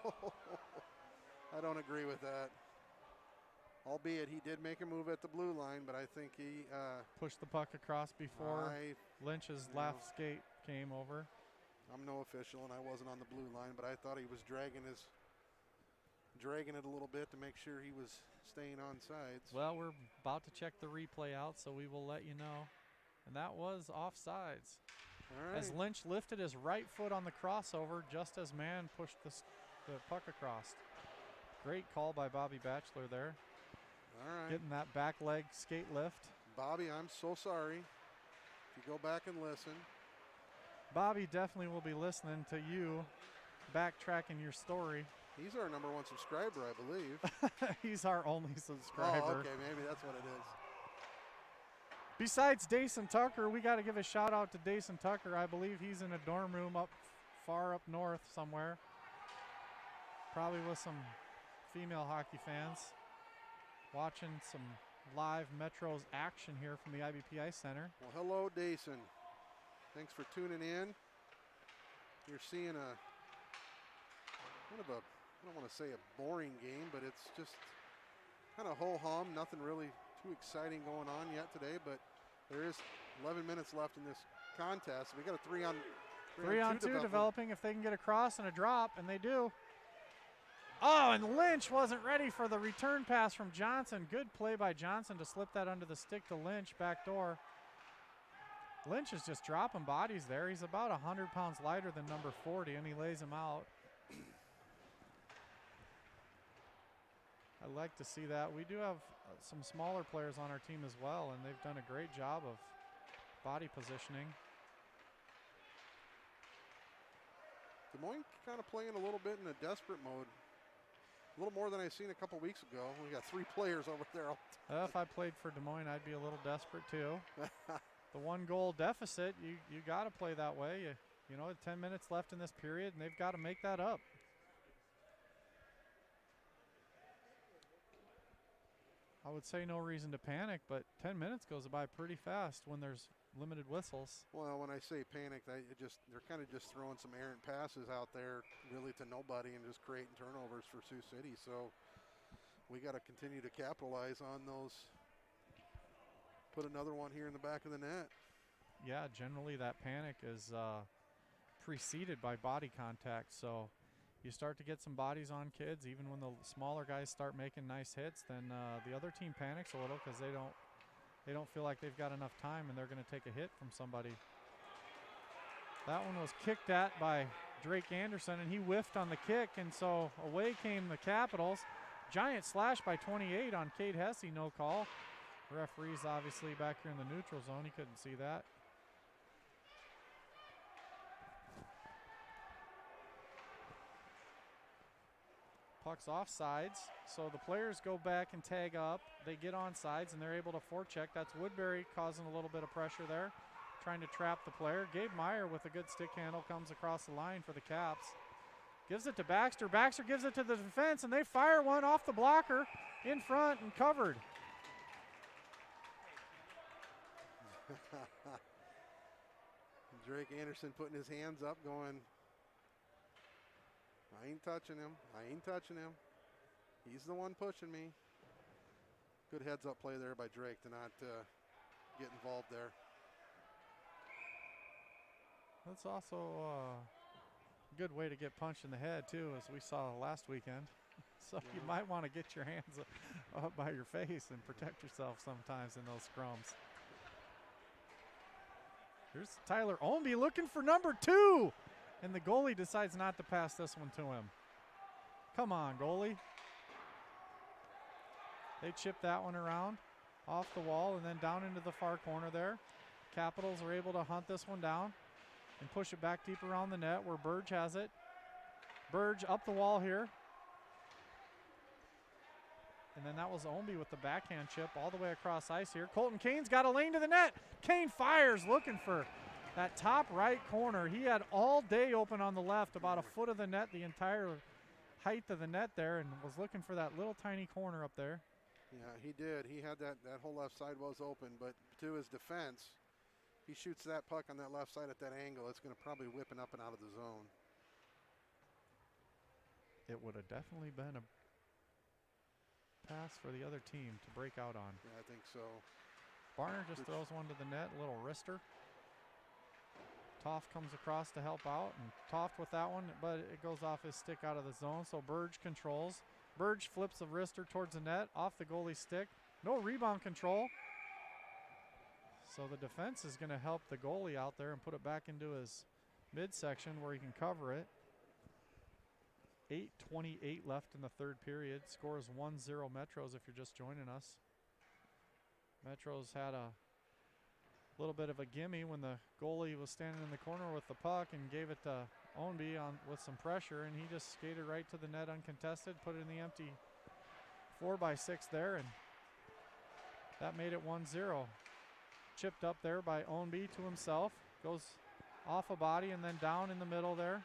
I don't agree with that. Albeit he did make a move at the blue line, but I think he pushed the puck across before Lynch's left skate came over. I'm no official, and I wasn't on the blue line, but I thought he was dragging it a little bit to make sure he was staying on sides. Well, we're about to check the replay out, so we will let you know. And that was offsides. All right. As Lynch lifted his right foot on the crossover just as Mann pushed the puck across. Great call by Bobby Batchelor there. All right. Getting that back leg skate lift. Bobby, I'm so sorry. If you go back and listen. Bobby definitely will be listening to you backtracking your story. He's our #1 subscriber, I believe. He's our only subscriber. Oh, okay, maybe that's what it is. Besides Dayson Tucker, we got to give a shout out to Dayson Tucker. I believe he's in a dorm room far up north somewhere. Probably with some female hockey fans. Watching some live Metros action here from the IBP Ice Center. Well, hello, Dayson. Thanks for tuning in. You're seeing a kind of a, I don't want to say a boring game, but it's just kind of ho-hum. Nothing really too exciting going on yet today, but there is 11 minutes left in this contest. We got a 3-on-2 developing if they can get a cross and a drop, and they do. Oh, and Lynch wasn't ready for the return pass from Johnson. Good play by Johnson to slip that under the stick to Lynch, back door. Lynch is just dropping bodies there. He's about 100 pounds lighter than number 40, and he lays him out. I like to see that. We do have some smaller players on our team as well, and they've done a great job of body positioning. Des Moines kind of playing a little bit in a desperate mode. A little more than I seen a couple weeks ago. We got 3 players over there. If I played for Des Moines, I'd be a little desperate too. The 1-goal deficit, you got to play that way. You know, 10 minutes left in this period, and they've got to make that up. I would say no reason to panic, but 10 minutes goes by pretty fast when there's limited whistles. Well, when I say panic, they're kind of just throwing some errant passes out there really to nobody and just creating turnovers for Sioux City. So we got to continue to capitalize on those. Put another one here in the back of the net. Yeah, generally that panic is preceded by body contact. So you start to get some bodies on kids, even when the smaller guys start making nice hits, then the other team panics a little because they don't feel like they've got enough time and they're going to take a hit from somebody. That one was kicked at by Drake Anderson, and he whiffed on the kick, and so away came the Capitals. Giant slash by 28 on Cade Hesse, no call. Referee's obviously back here in the neutral zone. He couldn't see that. Puck's offsides, so the players go back and tag up. They get on sides, and they're able to forecheck. That's Woodbury causing a little bit of pressure there, trying to trap the player. Gabe Meyer with a good stick handle comes across the line for the Caps. Gives it to Baxter. Baxter gives it to the defense, and they fire one off the blocker in front and covered. Drake Anderson putting his hands up going, I ain't touching him. I ain't touching him. He's the one pushing me. Good heads-up play there by Drake to not get involved there. That's also a good way to get punched in the head, too, as we saw last weekend. So you might want to get your hands up by your face and protect yourself sometimes in those scrums. Here's Tyler Ownby looking for number 2. And the goalie decides not to pass this one to him. Come on, goalie. They chip that one around off the wall and then down into the far corner there. Capitals are able to hunt this one down and push it back deep around the net where Burge has it. Burge up the wall here. And then that was Ownby with the backhand chip all the way across ice here. Colton Kane's got a lane to the net. Kane fires, looking for that top right corner. He had all day open on the left, about a foot of the net, the entire height of the net there, and was looking for that little tiny corner up there. Yeah, he did. He had that whole left side was open, but to his defense, he shoots that puck on that left side at that angle. It's going to probably whip it up and out of the zone. It would have definitely been a pass for the other team to break out on. Yeah, I think so. Barner just throws one to the net, a little wrister. Toft comes across to help out, and Toft with that one, but it goes off his stick out of the zone, so Burge controls. Burge flips a wrister towards the net, off the goalie's stick. No rebound control. So the defense is going to help the goalie out there and put it back into his midsection where he can cover it. 8:28 left in the third period. Score is 1-0 Metros if you're just joining us. Metros had a little bit of a gimme when the goalie was standing in the corner with the puck and gave it to Ownby with some pressure, and he just skated right to the net uncontested, put it in the empty 4x6 there, and that made it 1-0. Chipped up there by Ownby to himself, goes off a body and then down in the middle there.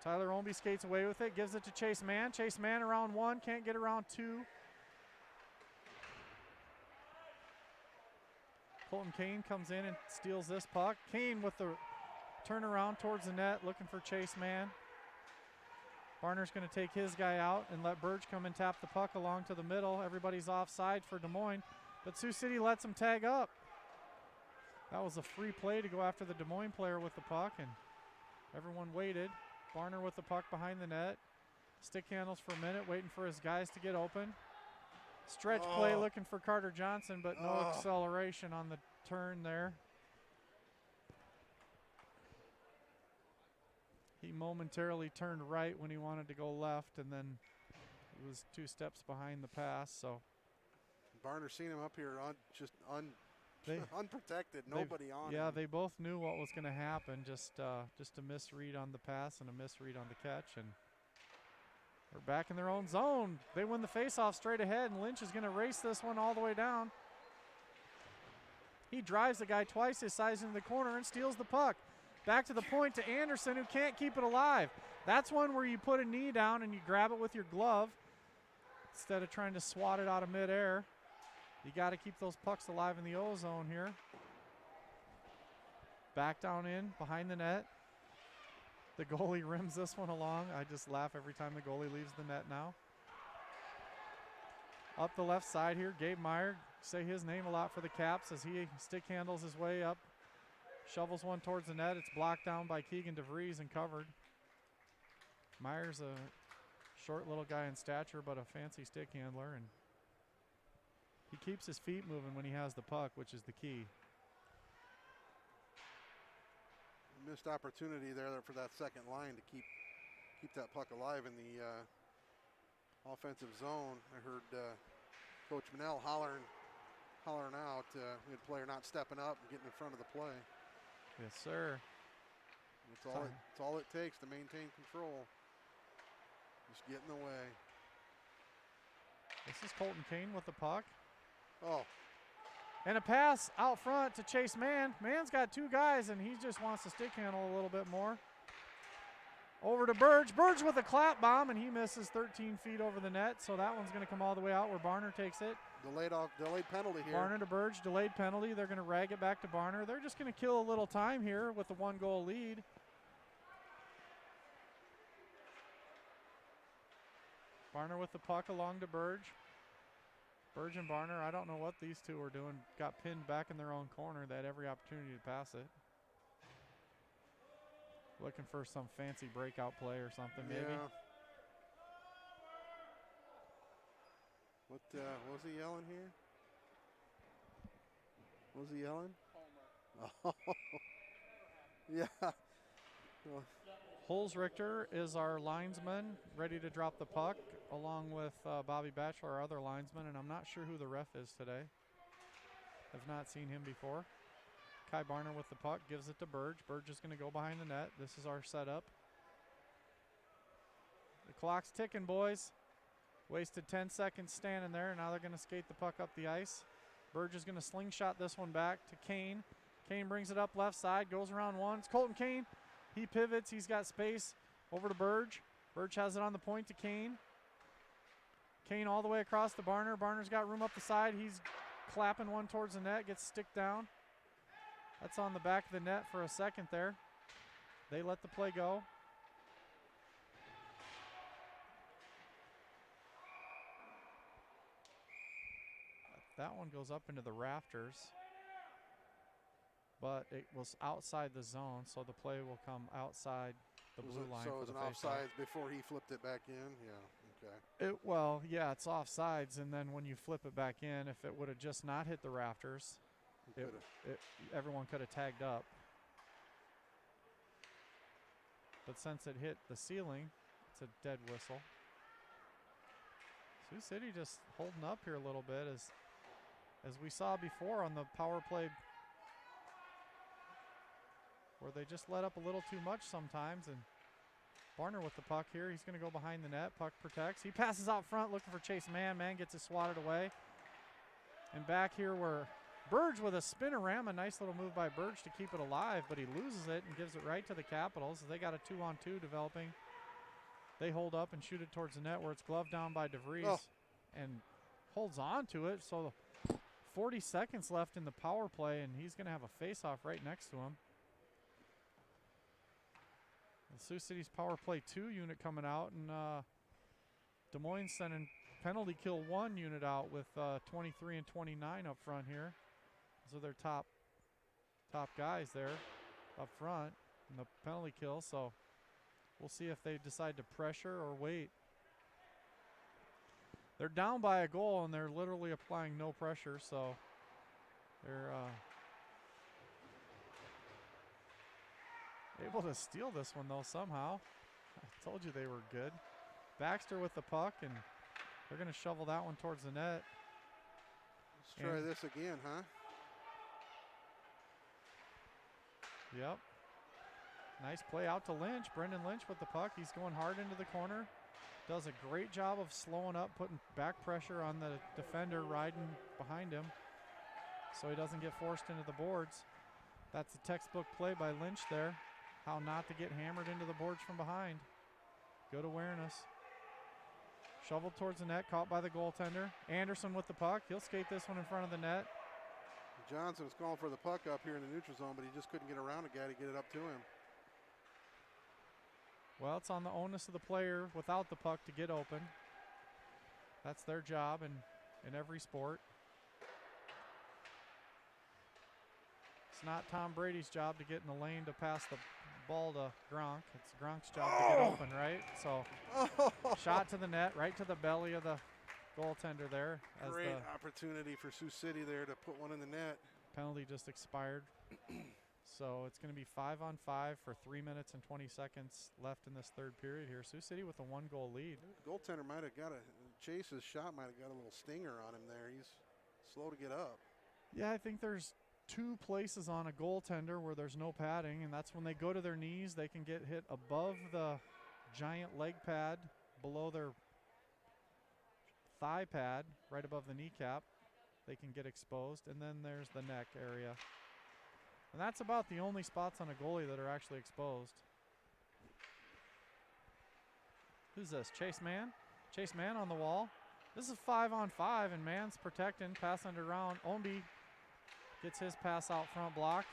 Tyler Ownby skates away with it, gives it to Chase Mann. Chase Mann around 1, can't get around 2. Colton Kane comes in and steals this puck. Kane with the turnaround towards the net, looking for Chase Mann. Barner's going to take his guy out and let Burge come and tap the puck along to the middle. Everybody's offside for Des Moines, but Sioux City lets him tag up. That was a free play to go after the Des Moines player with the puck, and everyone waited. Barner with the puck behind the net. Stick handles for a minute, waiting for his guys to get open. Stretch play looking for Carter Johnson, but no acceleration on the turn there. He momentarily turned right when he wanted to go left, and then he was 2 steps behind the pass. So Barner seen him up here unprotected, nobody on him. Yeah, they both knew what was going to happen, just a misread on the pass and a misread on the catch, and they're back in their own zone. They win the faceoff straight ahead, and Lynch is going to race this one all the way down. He drives the guy twice his size into the corner and steals the puck. Back to the point to Anderson, who can't keep it alive. That's one where you put a knee down and you grab it with your glove. instead of trying to swat it out of midair. You got to keep those pucks alive in the O-zone here. Back down in, behind the net. The goalie rims this one along. I just laugh every time the goalie leaves the net now. Up the left side here, Gabe Meyer. Say his name a lot for the Caps as he stick handles his way up. Shovels one towards the net. It's blocked down by Keegan DeVries and covered. Meyer's a short little guy in stature, but a fancy stick handler, and he keeps his feet moving when he has the puck, which is the key. Missed opportunity there for that second line to keep that puck alive in the offensive zone. I heard Coach Manel hollering out. We had a player not stepping up and getting in front of the play. Yes, sir. It's all it takes to maintain control. Just get in the way. This is Colton Kane with the puck. Oh. And a pass out front to Chase Mann. Mann's got two guys, and he just wants to stick handle a little bit more. Over to Burge. Burge with a clap bomb, and he misses 13 feet over the net, so that one's going to come all the way out where Barner takes it. Delayed penalty here. Barner to Burge, delayed penalty. They're going to rag it back to Barner. They're just going to kill a little time here with the 1-goal lead. Barner with the puck along to Burge. Burge and Barner, I don't know what these two are doing. Got pinned back in their own corner. They had every opportunity to pass it. Looking for some fancy breakout play or something, maybe. What was he yelling here? What was he yelling? Oh. Yeah. Well. Holzrichter is our linesman, ready to drop the puck, along with Bobby Batchelor, our other linesman, and I'm not sure who the ref is today. Have not seen him before. Kai Barner with the puck, gives it to Burge. Burge is going to go behind the net. This is our setup. The clock's ticking, boys. Wasted 10 seconds standing there. Now they're going to skate the puck up the ice. Burge is going to slingshot this one back to Kane. Kane brings it up left side, goes around once. Colton Kane, he pivots. He's got space over to Burge. Burge has it on the point to Kane. Kane all the way across to Barner. Barner's got room up the side. He's clapping one towards the net, gets stick down. That's on the back of the net for a second there. They let the play go. That one goes up into the rafters, but it was outside the zone, so the play will come outside the blue line. So for it was the an offsides before he flipped it back in? Yeah, okay. Well, yeah, it's offsides, and then when you flip it back in, if it would have just not hit the rafters, everyone could have tagged up. But since it hit the ceiling, it's a dead whistle. Sioux City just holding up here a little bit as we saw before on the power play, where they just let up a little too much sometimes. And Barner with the puck here. He's going to go behind the net. Puck protects. He passes out front looking for Chase Mann. Mann gets it swatted away. And back here where Burge with a spinorama. Nice little move by Burge to keep it alive, but he loses it and gives it right to the Capitals. They got a 2-on-2 developing. They hold up and shoot it towards the net where it's gloved down by DeVries and holds on to it. So 40 seconds left in the power play, and he's going to have a face-off right next to him. The Sioux City's power play 2 unit coming out, and Des Moines sending penalty kill 1 unit out with 23 and 29 up front here. Those are their top guys there up front in the penalty kill. So we'll see if they decide to pressure or wait. They're down by a goal, and they're literally applying no pressure. So they're able to steal this one, though, somehow. I told you they were good. Baxter with the puck, and they're going to shovel that one towards the net. Let's try this again, huh? Yep. Nice play out to Lynch. Brendan Lynch with the puck. He's going hard into the corner. Does a great job of slowing up, putting back pressure on the defender riding behind him so he doesn't get forced into the boards. That's a textbook play by Lynch there. How not to get hammered into the boards from behind. Good awareness. Shoveled towards the net, caught by the goaltender. Anderson with the puck. He'll skate this one in front of the net. Johnson was calling for the puck up here in the neutral zone, but he just couldn't get around a guy to get it up to him. Well, it's on the onus of the player without the puck to get open. That's their job in every sport. It's not Tom Brady's job to get in the lane to pass the ball to Gronk. It's Gronk's job to get open, right? So, shot to the net, right to the belly of the goaltender there. As Great the opportunity for Sioux City there to put one in the net. penalty just expired. So it's going to be 5-on-5 for 3 minutes and 20 seconds left in this third period here. Sioux City with a 1-goal lead. Goaltender might have got Chase's shot might have got a little stinger on him there. He's slow to get up. Yeah, I think there's 2 places on a goaltender where there's no padding, and that's when they go to their knees. They can get hit above the giant leg pad, below their thigh pad, right above the kneecap. They can get exposed, and then there's the neck area. And that's about the only spots on a goalie that are actually exposed. Who's this? Chase Mann? Chase Mann on the wall. This is 5-on-5, and Mann's protecting, passing it around. Omby gets his pass out front block.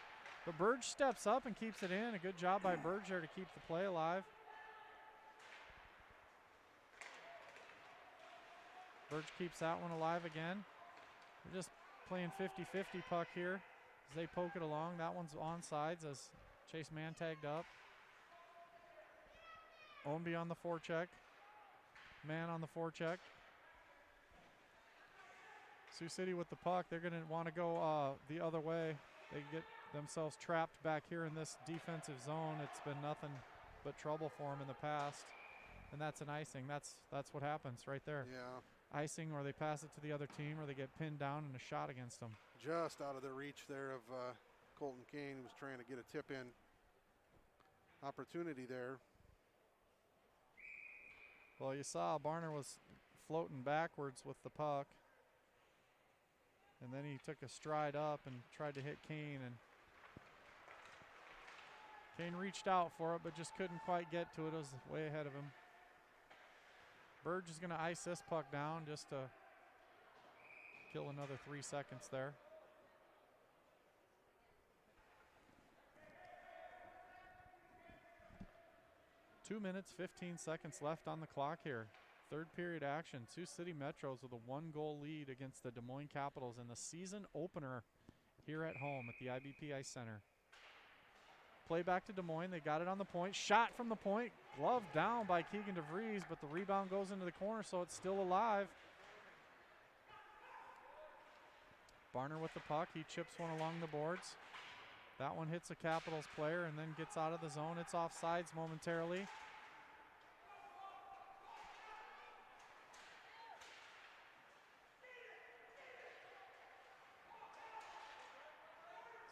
But Burge steps up and keeps it in. A good job by Burge there to keep the play alive. Burge keeps that one alive again. We're just playing 50-50 puck here as they poke it along. That one's onside as Chase Mann tagged up. Omby on the forecheck. Mann on the forecheck. Sioux City with the puck. They're going to want to go the other way. They get themselves trapped back here in this defensive zone. It's been nothing but trouble for them in the past. And that's an icing. That's what happens right there. Yeah. Icing, or they pass it to the other team, or they get pinned down and a shot against them. Just out of the reach there of Colton Kane, who was trying to get a tip-in opportunity there. Well, you saw Barner was floating backwards with the puck. And then he took a stride up and tried to hit Kane. And Kane reached out for it, but just couldn't quite get to it. It was way ahead of him. Burge is going to ice this puck down just to kill another 3 seconds there. Two minutes, 15 seconds left on the clock here. Third period action. Sioux City Metros with a 1-goal lead against the Des Moines Capitals in the season opener here at home at the IBP Ice Center. Play back to Des Moines. They got it on the point. Shot from the point. Glove down by Keegan DeVries, but the rebound goes into the corner, so it's still alive. Barner with the puck. He chips one along the boards. That one hits a Capitals player and then gets out of the zone. It's offsides momentarily.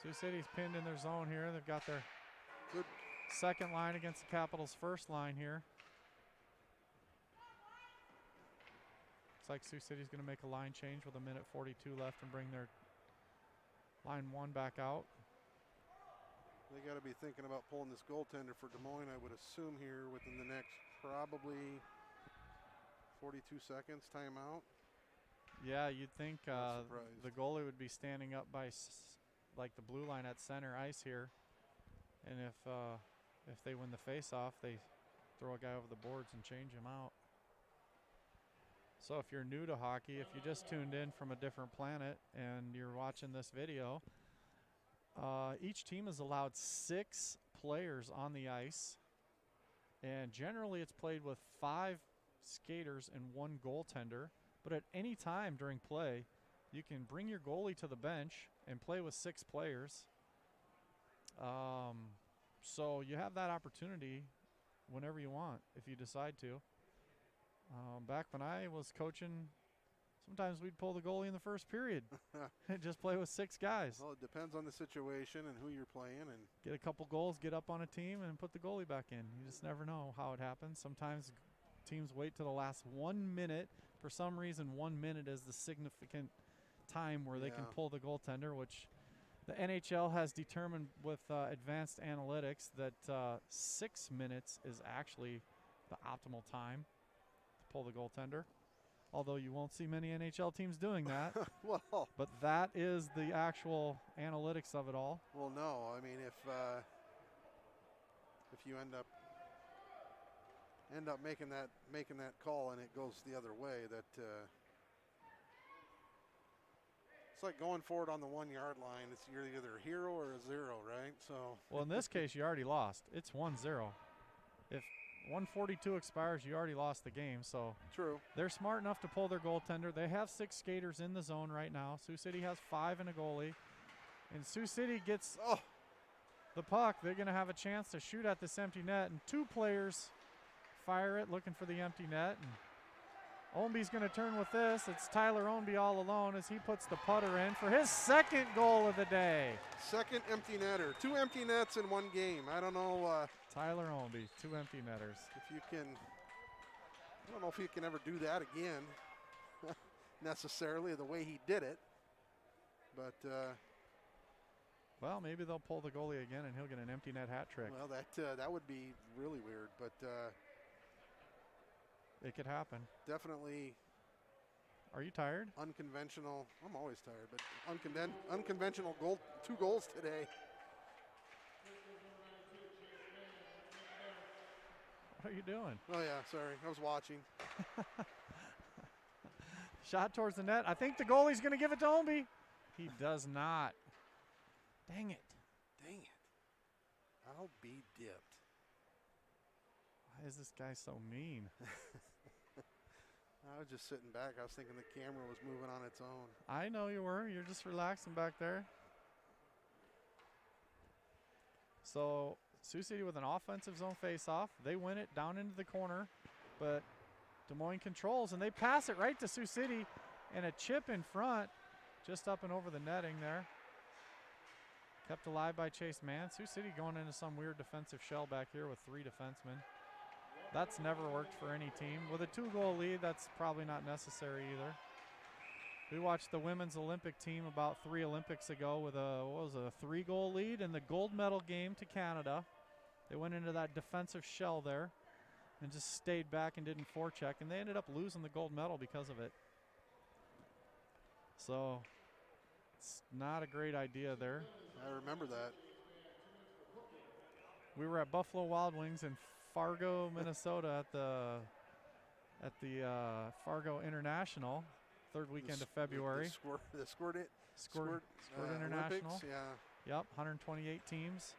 Sioux City's pinned in their zone here. They've got their Good second line against the Capitals' first line here. Looks like Sioux City's going to make a line change with 1:42 left and bring their line 1 back out. They got to be thinking about pulling this goaltender for Des Moines, I would assume, here within the next probably 42 seconds timeout. Yeah, you'd think Not the goalie would be standing up by like the blue line at center ice here. And if they win the face-off, they throw a guy over the boards and change him out. So if you're new to hockey, if you just tuned in from a different planet and you're watching this video, each team is allowed 6 players on the ice. And generally it's played with 5 skaters and 1 goaltender. But at any time during play, you can bring your goalie to the bench and play with 6 players. So you have that opportunity whenever you want if you decide to. Back when I was coaching, sometimes we'd pull the goalie in the first period and just play with 6 guys. Well, it depends on the situation and who you're playing. And Get a couple goals, get up on a team, and put the goalie back in. You just never know how it happens. Sometimes teams wait till the last 1 minute. For some reason, 1 minute is the significant time where they can pull the goaltender, which the NHL has determined with advanced analytics that 6 minutes is actually the optimal time to pull the goaltender. Although you won't see many NHL teams doing that. Well, but that is the actual analytics of it all. Well, no. I mean, if you end up making that call and it goes the other way, that it's like going forward on the 1 yard line. You're either a hero or a zero, right? So. Well, in this case, you already lost. It's 1-0. If 1:42 expires, you already lost the game. So true. They're smart enough to pull their goaltender. They have 6 skaters in the zone right now. Sioux City has 5 and a goalie. And Sioux City gets the puck. They're going to have a chance to shoot at this empty net. And 2 players fire it, looking for the empty net. And Ownby's going to turn with this. It's Tyler Ownby all alone as he puts the putter in for his 2nd goal of the day. 2nd empty netter. 2 empty nets in 1 game. I don't know. Tyler Ownby, 2 empty netters. If you can, I don't know if he can ever do that again, necessarily the way he did it. But well, maybe they'll pull the goalie again and he'll get an empty net hat trick. Well, that would be really weird, but it could happen. Definitely. Are you tired? Unconventional. I'm always tired, but unconventional goal. 2 goals today. What are you doing? Oh, yeah, sorry. I was watching. Shot towards the net. I think the goalie's going to give it to Ownby. He does not. Dang it. Dang it. I'll be dipped. Why is this guy so mean? I was just sitting back. I was thinking the camera was moving on its own. I know you were. You're just relaxing back there. So Sioux City with an offensive zone face-off. They win it down into the corner, but Des Moines controls, and they pass it right to Sioux City, and a chip in front, just up and over the netting there. Kept alive by Chase Mann. Sioux City going into some weird defensive shell back here with 3 defensemen. That's never worked for any team. With a 2-goal lead, that's probably not necessary either. We watched the women's Olympic team about 3 Olympics ago with a 3-goal lead in the gold medal game to Canada. They went into that defensive shell there and just stayed back and didn't forecheck, and they ended up losing the gold medal because of it. So it's not a great idea there. I remember that. We were at Buffalo Wild Wings in Fargo, Minnesota at the Fargo International, 3rd weekend of February. The Squirt International. Olympics, yeah. Yep, 128 teams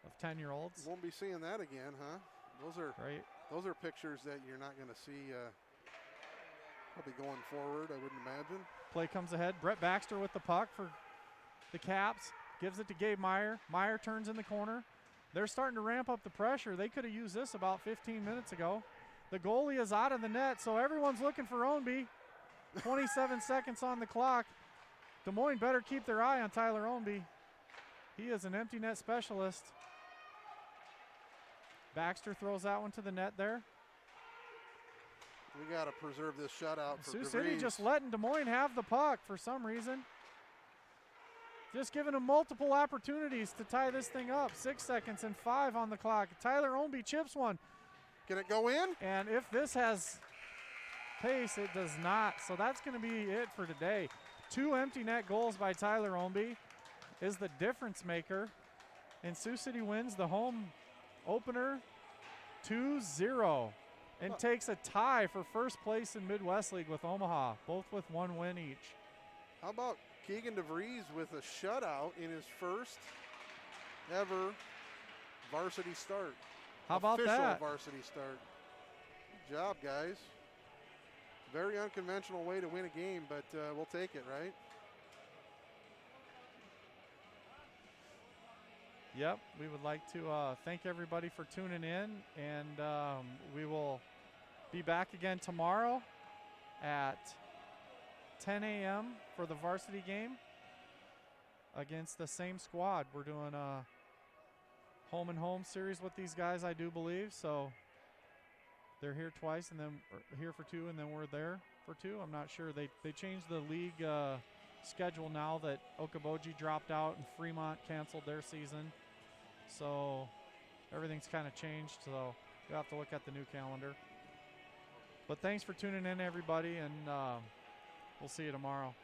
of 10-year-olds. Won't be seeing that again, huh? Those are pictures that you're not going to see probably going forward, I wouldn't imagine. Play comes ahead. Brett Baxter with the puck for the Caps. Gives it to Gabe Meyer. Meyer turns in the corner. They're starting to ramp up the pressure. They could have used this about 15 minutes ago. The goalie is out of the net, so everyone's looking for Ownby. 27 seconds on the clock. Des Moines better keep their eye on Tyler Ownby. He is an empty net specialist. Baxter throws that one to the net there. We got to preserve this shutout for Sioux City just letting Des Moines have the puck for some reason. Just giving them multiple opportunities to tie this thing up. 6 seconds and 5 on the clock. Tyler Ownby chips one. Can it go in? And if this has pace, it does not. So that's going to be it for today. 2 empty net goals by Tyler Ownby is the difference maker. And Sioux City wins the home opener 2-0 and takes a tie for first place in Midwest League with Omaha, both with 1 win each. How about Keegan DeVries with a shutout in his first ever varsity start? How about Official that? Varsity start. Good job, guys. Very unconventional way to win a game, but we'll take it, right? Yep, we would like to thank everybody for tuning in, and we will be back again tomorrow at 10 a.m. for the varsity game against the same squad. We're doing a home and home series with these guys, I do believe. So they're here twice, and then here for 2, and then we're there for 2. I'm not sure. They changed the league schedule now that Okoboji dropped out and Fremont canceled their season. So everything's kind of changed. So we have to look at the new calendar. But thanks for tuning in, everybody, and we'll see you tomorrow.